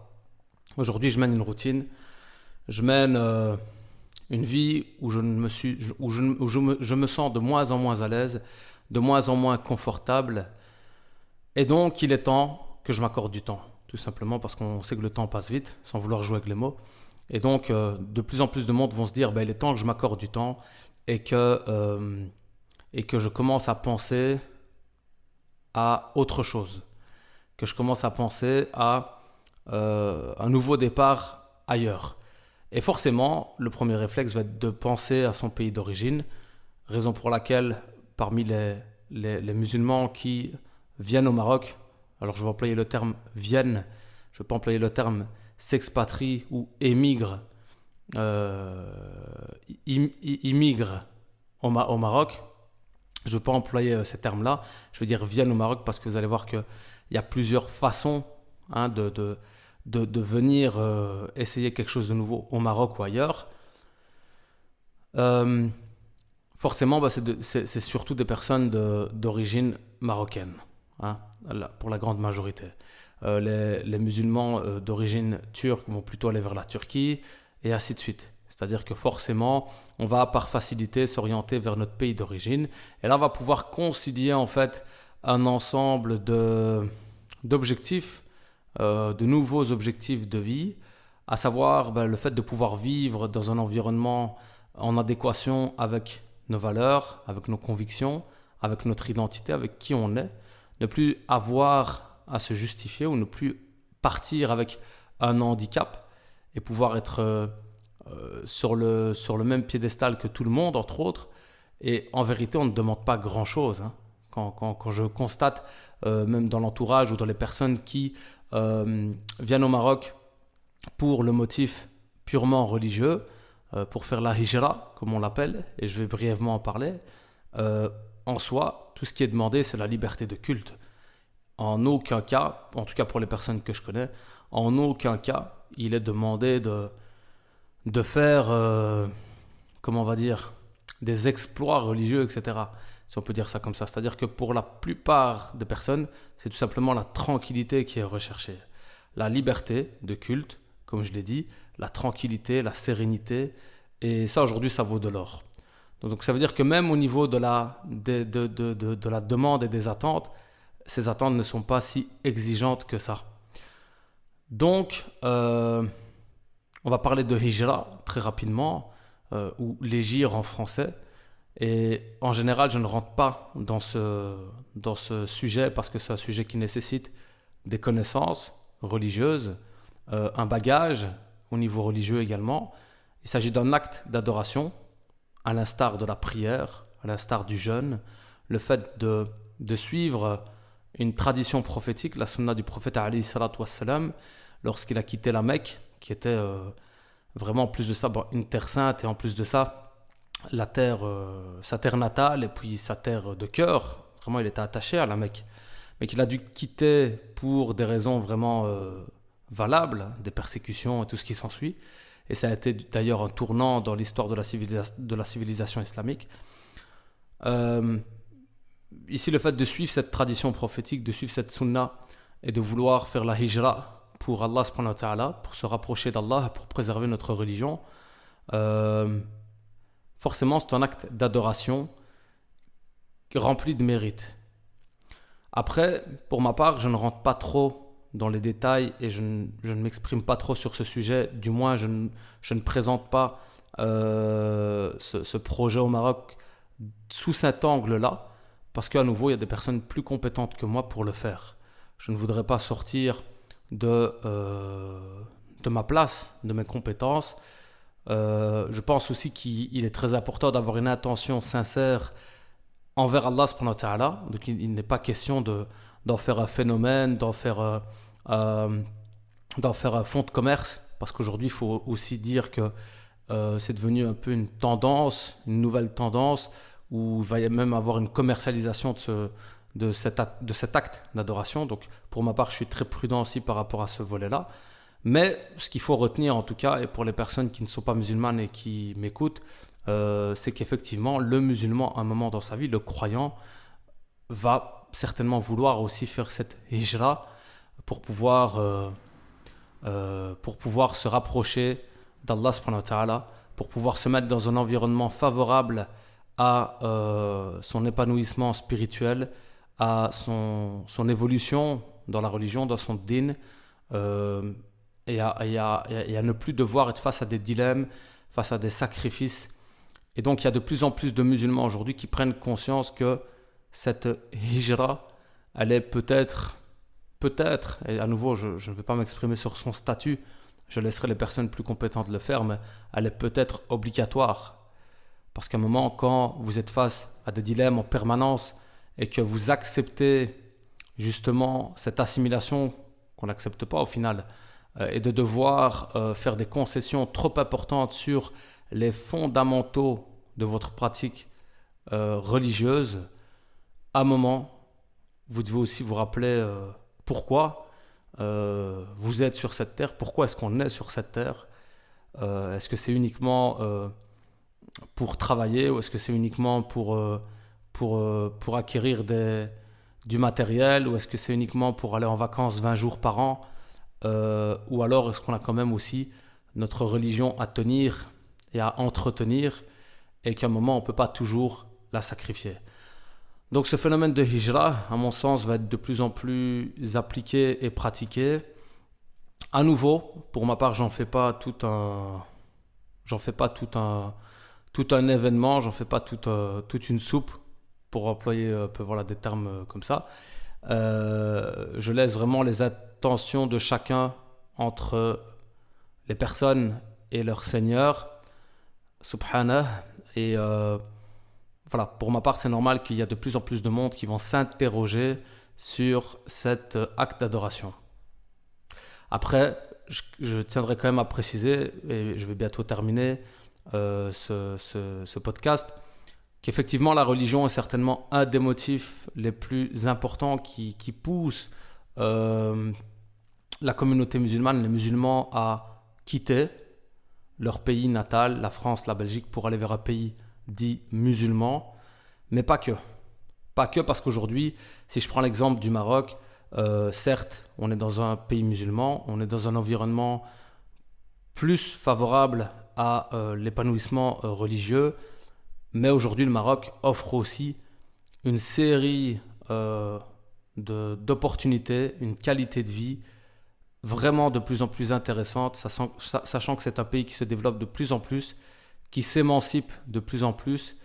aujourd'hui je mène une routine, je mène une vie où je me sens de moins en moins à l'aise, de moins en moins confortable. Et donc, il est temps que je m'accorde du temps. Tout simplement parce qu'on sait que le temps passe vite, sans vouloir jouer avec les mots. Et donc, de plus en plus de monde vont se dire, il est temps que je m'accorde du temps et que je commence à penser à autre chose. Que je commence à penser à un nouveau départ ailleurs. Et forcément, le premier réflexe va être de penser à son pays d'origine, raison pour laquelle, parmi les musulmans qui viennent au Maroc, alors je vais employer le terme viennent, je ne vais pas employer le terme s'expatrient ou émigrent, immigrent au Maroc. Je ne vais pas employer ces termes-là, je veux dire viennent au Maroc parce que vous allez voir qu'il y a plusieurs façons de venir essayer quelque chose de nouveau au Maroc ou ailleurs. Forcément, c'est surtout des personnes d'origine marocaine, pour la grande majorité. Les musulmans d'origine turque vont plutôt aller vers la Turquie et ainsi de suite. C'est-à-dire que forcément, on va par facilité s'orienter vers notre pays d'origine. Et là, on va pouvoir concilier en fait un ensemble d'objectifs, de nouveaux objectifs de vie, à savoir le fait de pouvoir vivre dans un environnement en adéquation avec nos valeurs, avec nos convictions, avec notre identité, avec qui on est, ne plus avoir à se justifier ou ne plus partir avec un handicap et pouvoir être sur le même piédestal que tout le monde, entre autres. Et en vérité, on ne demande pas grand-chose. Hein. Quand je constate, même dans l'entourage ou dans les personnes qui viennent au Maroc pour le motif purement religieux, pour faire la hijra, comme on l'appelle, et je vais brièvement en parler, en soi, tout ce qui est demandé, c'est la liberté de culte. En aucun cas, en tout cas pour les personnes que je connais, en aucun cas, il est demandé de faire, comment on va dire, des exploits religieux, etc. Si on peut dire ça comme ça. C'est-à-dire que pour la plupart des personnes, c'est tout simplement la tranquillité qui est recherchée. La liberté de culte, comme je l'ai dit, la tranquillité, la sérénité, et ça aujourd'hui, ça vaut de l'or. Donc ça veut dire que même au niveau de la demande et des attentes, ces attentes ne sont pas si exigeantes que ça. Donc, on va parler de hijra très rapidement, ou l'hégire en français. Et en général, je ne rentre pas dans ce sujet parce que c'est un sujet qui nécessite des connaissances religieuses, un bagage au niveau religieux également. Il s'agit d'un acte d'adoration, à l'instar de la prière, à l'instar du jeûne, le fait de suivre une tradition prophétique, la sunna du prophète alayhi salatu wassalam, lorsqu'il a quitté la Mecque, qui était vraiment en plus de ça une terre sainte, et en plus de ça sa terre natale et puis sa terre de cœur. Vraiment, il était attaché à la Mecque, mais qu'il a dû quitter pour des raisons vraiment valables, des persécutions et tout ce qui s'ensuit. Et ça a été d'ailleurs un tournant dans l'histoire de la civilisation islamique. Ici, le fait de suivre cette tradition prophétique, de suivre cette sunna et de vouloir faire la hijra pour Allah subhanahu wa ta'ala, pour se rapprocher d'Allah, pour préserver notre religion, forcément c'est un acte d'adoration rempli de mérite. Après, pour ma part, je ne rentre pas trop dans les détails et je ne m'exprime pas trop sur ce sujet, du moins je ne présente pas ce projet au Maroc sous cet angle-là, parce qu'à nouveau, il y a des personnes plus compétentes que moi pour le faire. Je ne voudrais pas sortir de ma place, de mes compétences. Je pense aussi qu'il est très important d'avoir une intention sincère envers Allah subhanahu wa ta'ala. Donc il n'est pas question d'en faire un phénomène, d'en faire un fonds de commerce, parce qu'aujourd'hui il faut aussi dire que c'est devenu un peu une tendance, une nouvelle tendance, où il va y même avoir une commercialisation de cet acte d'adoration. Donc pour ma part, je suis très prudent aussi par rapport à ce volet-là. Mais ce qu'il faut retenir en tout cas, et pour les personnes qui ne sont pas musulmanes et qui m'écoutent, c'est qu'effectivement le musulman à un moment dans sa vie, le croyant, va certainement vouloir aussi faire cette hijra pour pouvoir se rapprocher d'Allah subhanahu wa ta'ala, pour pouvoir se mettre dans un environnement favorable à son épanouissement spirituel, à son évolution dans la religion, dans son din, et à ne plus devoir être face à des dilemmes, face à des sacrifices. Et donc il y a de plus en plus de musulmans aujourd'hui qui prennent conscience que cette hijra, elle est peut-être, et à nouveau je ne vais pas m'exprimer sur son statut, je laisserai les personnes plus compétentes le faire, mais elle est peut-être obligatoire. Parce qu'à un moment, quand vous êtes face à des dilemmes en permanence et que vous acceptez justement cette assimilation qu'on n'accepte pas au final, et de devoir faire des concessions trop importantes sur les fondamentaux de votre pratique religieuse, à un moment, vous devez aussi vous rappeler pourquoi vous êtes sur cette terre, pourquoi est-ce qu'on est sur cette terre. Est-ce que c'est uniquement pour travailler, ou est-ce que c'est uniquement pour acquérir du matériel, ou est-ce que c'est uniquement pour aller en vacances 20 jours par an, ou alors est-ce qu'on a quand même aussi notre religion à tenir et à entretenir, et qu'à un moment on ne peut pas toujours la sacrifier. Donc ce phénomène de hijra, à mon sens, va être de plus en plus appliqué et pratiqué. À nouveau, pour ma part, j'en fais pas tout un tout un événement, j'en fais pas toute une soupe, pour employer un peu voilà, des termes comme ça. Je laisse vraiment les attentions de chacun entre les personnes et leur Seigneur, subhanah. Et voilà, pour ma part, c'est normal qu'il y a de plus en plus de monde qui vont s'interroger sur cet acte d'adoration. Après, je tiendrai quand même à préciser, et je vais bientôt terminer ce podcast, qu'effectivement la religion est certainement un des motifs les plus importants qui pousse la communauté musulmane, les musulmans, à quitter leur pays natal, la France, la Belgique, pour aller vers un pays dit musulman, mais pas que. Pas que parce qu'aujourd'hui, si je prends l'exemple du Maroc, certes, on est dans un pays musulman, on est dans un environnement plus favorable à l'épanouissement religieux, mais aujourd'hui, le Maroc offre aussi une série d'opportunités, une qualité de vie vraiment de plus en plus intéressante, sachant que c'est un pays qui se développe de plus en plus, qui s'émancipe de plus en plus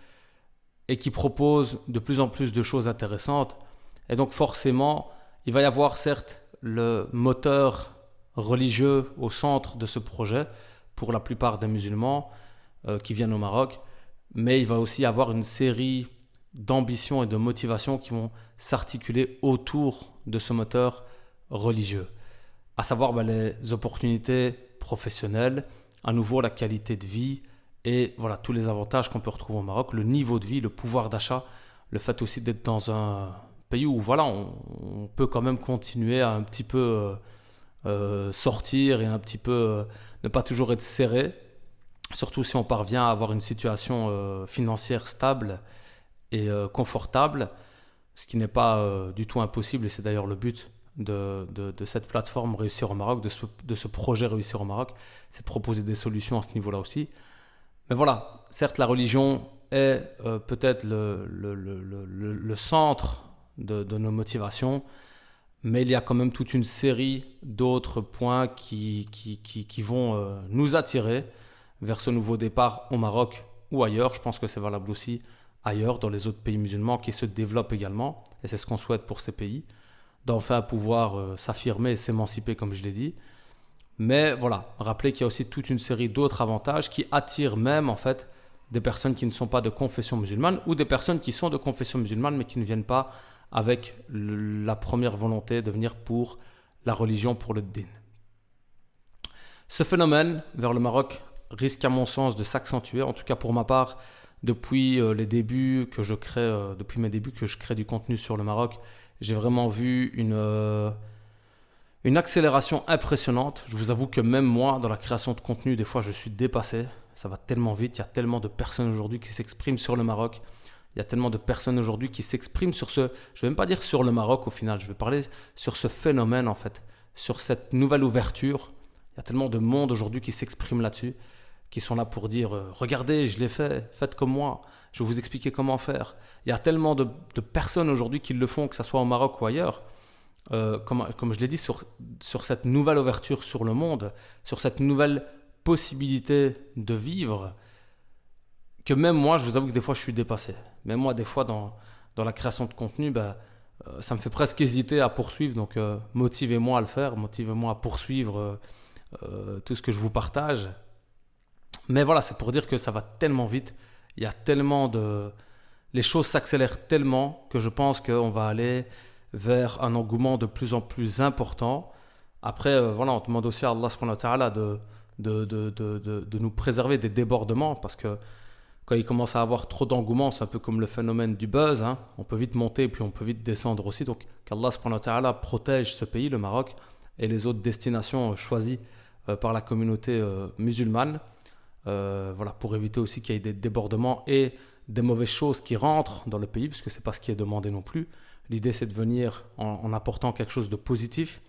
et qui propose de plus en plus de choses intéressantes. Et donc forcément, il va y avoir certes le moteur religieux au centre de ce projet pour la plupart des musulmans qui viennent au Maroc, mais il va aussi y avoir une série d'ambitions et de motivations qui vont s'articuler autour de ce moteur religieux. À savoir les opportunités professionnelles, à nouveau la qualité de vie et voilà tous les avantages qu'on peut retrouver au Maroc, le niveau de vie, le pouvoir d'achat, le fait aussi d'être dans un pays où voilà, on peut quand même continuer à un petit peu sortir et un petit peu ne pas toujours être serré. Surtout si on parvient à avoir une situation financière stable et confortable, ce qui n'est pas du tout impossible, et c'est d'ailleurs le but de cette plateforme Réussir au Maroc, de ce projet Réussir au Maroc, c'est de proposer des solutions à ce niveau-là aussi. Mais voilà, certes la religion est peut-être le centre de nos motivations, mais il y a quand même toute une série d'autres points qui vont nous attirer vers ce nouveau départ au Maroc ou ailleurs. Je pense que c'est valable aussi ailleurs, dans les autres pays musulmans qui se développent également, et c'est ce qu'on souhaite pour ces pays, d'enfin pouvoir s'affirmer et s'émanciper comme je l'ai dit. Mais voilà, rappelez qu'il y a aussi toute une série d'autres avantages qui attirent même en fait des personnes qui ne sont pas de confession musulmane ou des personnes qui sont de confession musulmane mais qui ne viennent pas avec la première volonté de venir pour la religion, pour le din. Ce phénomène vers le Maroc risque à mon sens de s'accentuer, en tout cas pour ma part, depuis mes débuts que je crée du contenu sur le Maroc, j'ai vraiment vu une accélération impressionnante. Je vous avoue que même moi, dans la création de contenu, des fois je suis dépassé, ça va tellement vite, il y a tellement de personnes aujourd'hui qui s'expriment sur le Maroc, il y a tellement de personnes aujourd'hui qui s'expriment sur je ne vais même pas dire sur le Maroc au final, je vais parler sur ce phénomène en fait, sur cette nouvelle ouverture. Il y a tellement de monde aujourd'hui qui s'exprime là-dessus, qui sont là pour dire regardez, je l'ai fait, faites comme moi, je vais vous expliquer comment faire. Il y a tellement de personnes aujourd'hui qui le font, que ce soit au Maroc ou ailleurs, comme je l'ai dit, sur cette nouvelle ouverture sur le monde, sur cette nouvelle possibilité de vivre, que même moi, je vous avoue que des fois je suis dépassé. Même moi, des fois dans la création de contenu, ça me fait presque hésiter à poursuivre, donc motivez-moi à le faire, motivez-moi à poursuivre tout ce que je vous partage. Mais voilà, c'est pour dire que ça va tellement vite, il y a tellement les choses s'accélèrent tellement que je pense qu'on va aller vers un engouement de plus en plus important. Après, voilà, on demande aussi à Allah subhanahu wa ta'ala de nous préserver des débordements, parce que quand il commence à avoir trop d'engouement, c'est un peu comme le phénomène du buzz, hein. On peut vite monter et puis on peut vite descendre aussi. Donc qu'Allah subhanahu wa ta'ala protège ce pays, le Maroc, et les autres destinations choisies par la communauté musulmane, voilà, pour éviter aussi qu'il y ait des débordements et des mauvaises choses qui rentrent dans le pays, puisque ce n'est pas ce qui est demandé non plus. L'idée, c'est de venir en apportant quelque chose de positif.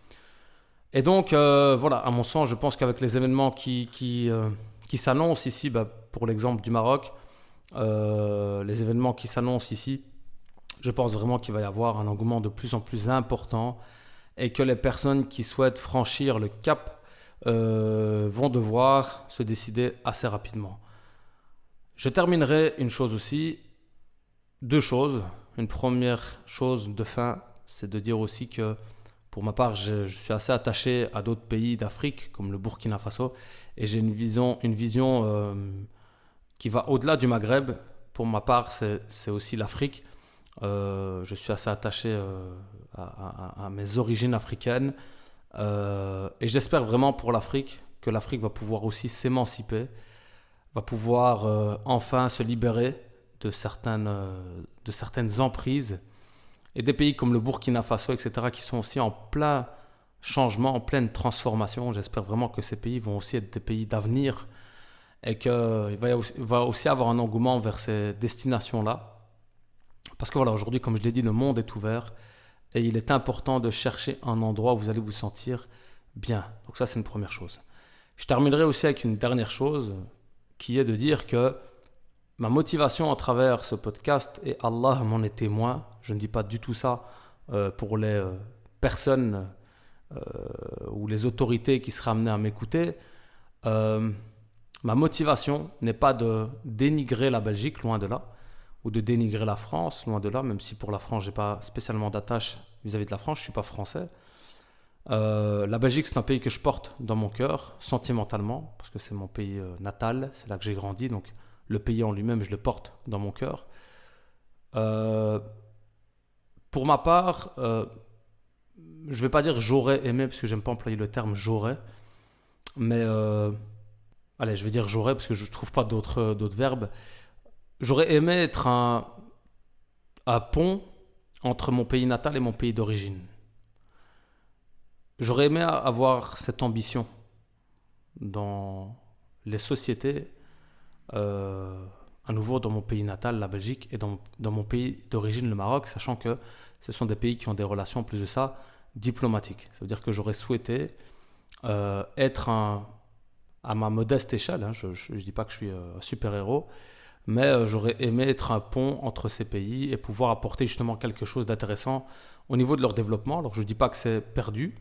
Et donc, voilà, à mon sens, je pense qu'avec les événements qui s'annoncent ici, pour l'exemple du Maroc, les événements qui s'annoncent ici, je pense vraiment qu'il va y avoir un engouement de plus en plus important et que les personnes qui souhaitent franchir le cap vont devoir se décider assez rapidement. Je terminerai une chose aussi, deux choses. Une première chose de fin, c'est de dire aussi que pour ma part, je suis assez attaché à d'autres pays d'Afrique, comme le Burkina Faso, et j'ai une vision qui va au-delà du Maghreb. Pour ma part, c'est aussi l'Afrique. Je suis assez attaché à mes origines africaines, et j'espère vraiment pour l'Afrique que l'Afrique va pouvoir aussi s'émanciper, va pouvoir enfin se libérer de certaines emprises, et des pays comme le Burkina Faso, etc., qui sont aussi en plein changement, en pleine transformation. J'espère vraiment que ces pays vont aussi être des pays d'avenir et qu'il va aussi avoir un engouement vers ces destinations-là. Parce que voilà, aujourd'hui, comme je l'ai dit, le monde est ouvert et il est important de chercher un endroit où vous allez vous sentir bien. Donc ça, c'est une première chose. Je terminerai aussi avec une dernière chose qui est de dire que ma motivation à travers ce podcast, et Allah m'en est témoin, je ne dis pas du tout ça pour les personnes ou les autorités qui seraient amenées à m'écouter. Ma motivation n'est pas de dénigrer la Belgique, loin de là, ou de dénigrer la France, loin de là, même si pour la France, je n'ai pas spécialement d'attache vis-à-vis de la France, je ne suis pas français. La Belgique, c'est un pays que je porte dans mon cœur, sentimentalement, parce que c'est mon pays natal, c'est là que j'ai grandi, donc le pays en lui-même, je le porte dans mon cœur. Pour ma part, je ne vais pas dire j'aurais aimé, parce que j'aime pas employer le terme j'aurais, mais allez, je vais dire j'aurais, parce que je ne trouve pas d'autres verbes. J'aurais aimé être un pont entre mon pays natal et mon pays d'origine. J'aurais aimé avoir cette ambition dans les sociétés, à nouveau dans mon pays natal, la Belgique, et dans mon pays d'origine, le Maroc, sachant que ce sont des pays qui ont des relations, en plus de ça, diplomatiques. Ça veut dire que j'aurais souhaité être à ma modeste échelle, hein, je ne dis pas que je suis un super-héros, mais j'aurais aimé être un pont entre ces pays et pouvoir apporter justement quelque chose d'intéressant au niveau de leur développement. Alors je ne dis pas que c'est perdu,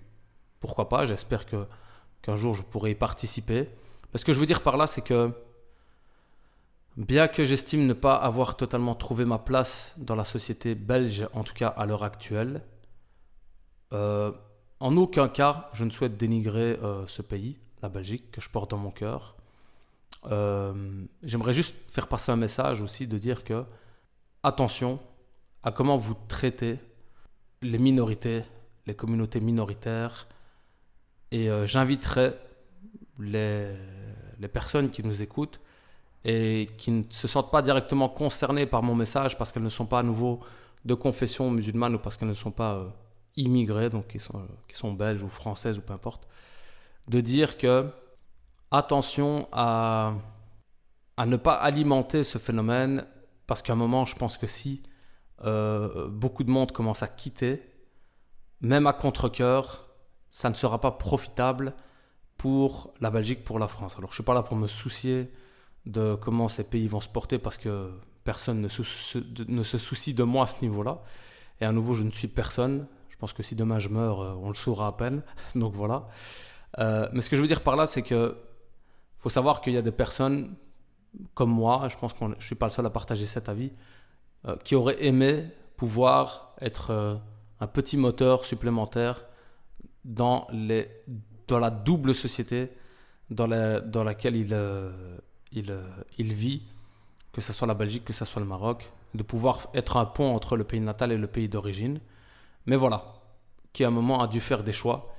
pourquoi pas, j'espère qu'un jour je pourrai y participer. Mais ce que je veux dire par là, c'est que bien que j'estime ne pas avoir totalement trouvé ma place dans la société belge, en tout cas à l'heure actuelle, en aucun cas je ne souhaite dénigrer ce pays, la Belgique, que je porte dans mon cœur. J'aimerais juste faire passer un message aussi de dire que attention à comment vous traitez les minorités, les communautés minoritaires, et j'inviterai les personnes qui nous écoutent et qui ne se sentent pas directement concernées par mon message parce qu'elles ne sont pas à nouveau de confession musulmane ou parce qu'elles ne sont pas immigrées, donc qui sont belges ou françaises ou peu importe, de dire que attention à ne pas alimenter ce phénomène, parce qu'à un moment, je pense que si beaucoup de monde commence à quitter, même à contre-cœur, ça ne sera pas profitable pour la Belgique, pour la France. Alors je ne suis pas là pour me soucier de comment ces pays vont se porter, parce que personne ne se soucie de moi à ce niveau-là. Et à nouveau, je ne suis personne. Je pense que si demain je meurs, on le saura à peine. Donc voilà. Mais ce que je veux dire par là, c'est que faut savoir qu'il y a des personnes comme moi, je pense que je ne suis pas le seul à partager cet avis, qui auraient aimé pouvoir être un petit moteur supplémentaire dans la double société dans laquelle il vit, que ce soit la Belgique, que ce soit le Maroc, de pouvoir être un pont entre le pays natal et le pays d'origine. Mais voilà, qui à un moment a dû faire des choix,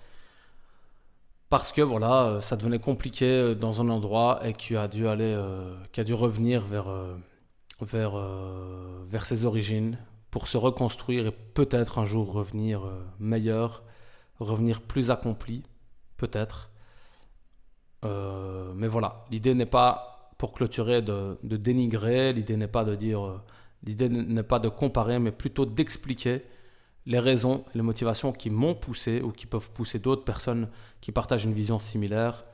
parce que voilà, ça devenait compliqué dans un endroit et qui a dû revenir vers ses origines pour se reconstruire et peut-être un jour revenir meilleur, revenir plus accompli, peut-être. Mais voilà, l'idée n'est pas, pour clôturer, de dénigrer, l'idée n'est pas de comparer, mais plutôt d'expliquer les raisons, les motivations qui m'ont poussé ou qui peuvent pousser d'autres personnes qui partagent une vision similaire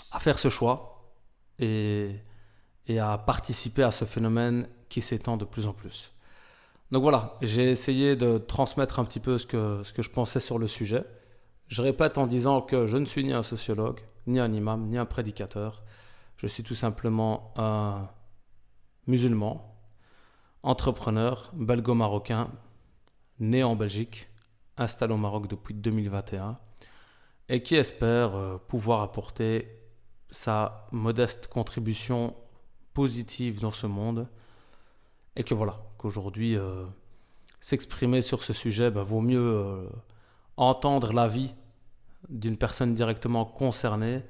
à faire ce choix et à participer à ce phénomène qui s'étend de plus en plus. Donc voilà, j'ai essayé de transmettre un petit peu ce que je pensais sur le sujet. Je répète en disant que je ne suis ni un sociologue, ni un imam, ni un prédicateur. Je suis tout simplement musulman, entrepreneur, belgo-marocain, né en Belgique, installé au Maroc depuis 2021 et qui espère pouvoir apporter sa modeste contribution positive dans ce monde et que voilà, qu'aujourd'hui s'exprimer sur ce sujet, vaut mieux entendre l'avis d'une personne directement concernée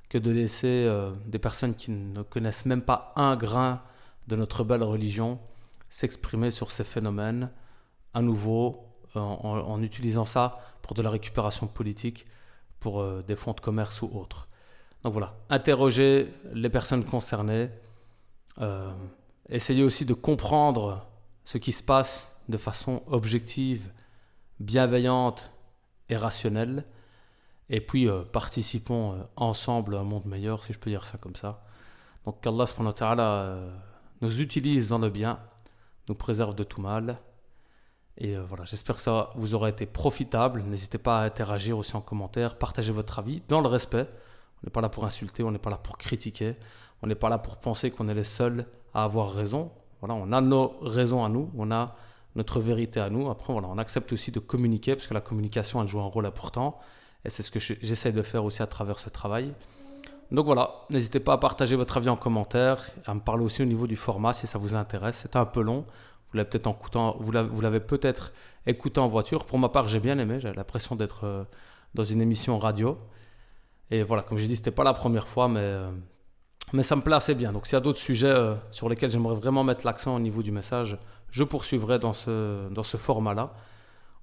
que de laisser des personnes qui ne connaissent même pas un grain de notre belle religion s'exprimer sur ces phénomènes à nouveau en utilisant ça pour de la récupération politique, pour des fonds de commerce ou autres. Donc voilà, interrogez les personnes concernées, essayez aussi de comprendre ce qui se passe de façon objective, bienveillante et rationnelle. Et puis participons ensemble à un monde meilleur, si je peux dire ça comme ça. Donc qu'Allah subhanahu wa ta'ala nous utilise dans le bien, nous préserve de tout mal. Et voilà, j'espère que ça vous aura été profitable. N'hésitez pas à interagir aussi en commentaire, partagez votre avis dans le respect. On n'est pas là pour insulter, on n'est pas là pour critiquer, on n'est pas là pour penser qu'on est les seuls à avoir raison. Voilà, on a nos raisons à nous, on a notre vérité à nous. Après, voilà, on accepte aussi de communiquer, parce que la communication, elle joue un rôle important. Et c'est ce que j'essaie de faire aussi à travers ce travail. Donc voilà, n'hésitez pas à partager votre avis en commentaire, à me parler aussi au niveau du format si ça vous intéresse. C'est un peu long, vous l'avez peut-être écouté en voiture. Pour ma part, j'ai bien aimé, j'avais l'impression d'être dans une émission radio. Et voilà, comme j'ai dit, c'était pas la première fois, mais ça me plaît assez bien. Donc s'il y a d'autres sujets sur lesquels j'aimerais vraiment mettre l'accent au niveau du message, je poursuivrai dans ce format-là.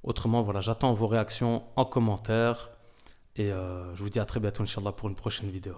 Autrement, voilà, j'attends vos réactions en commentaire. Et je vous dis à très bientôt, Inch'Allah, pour une prochaine vidéo.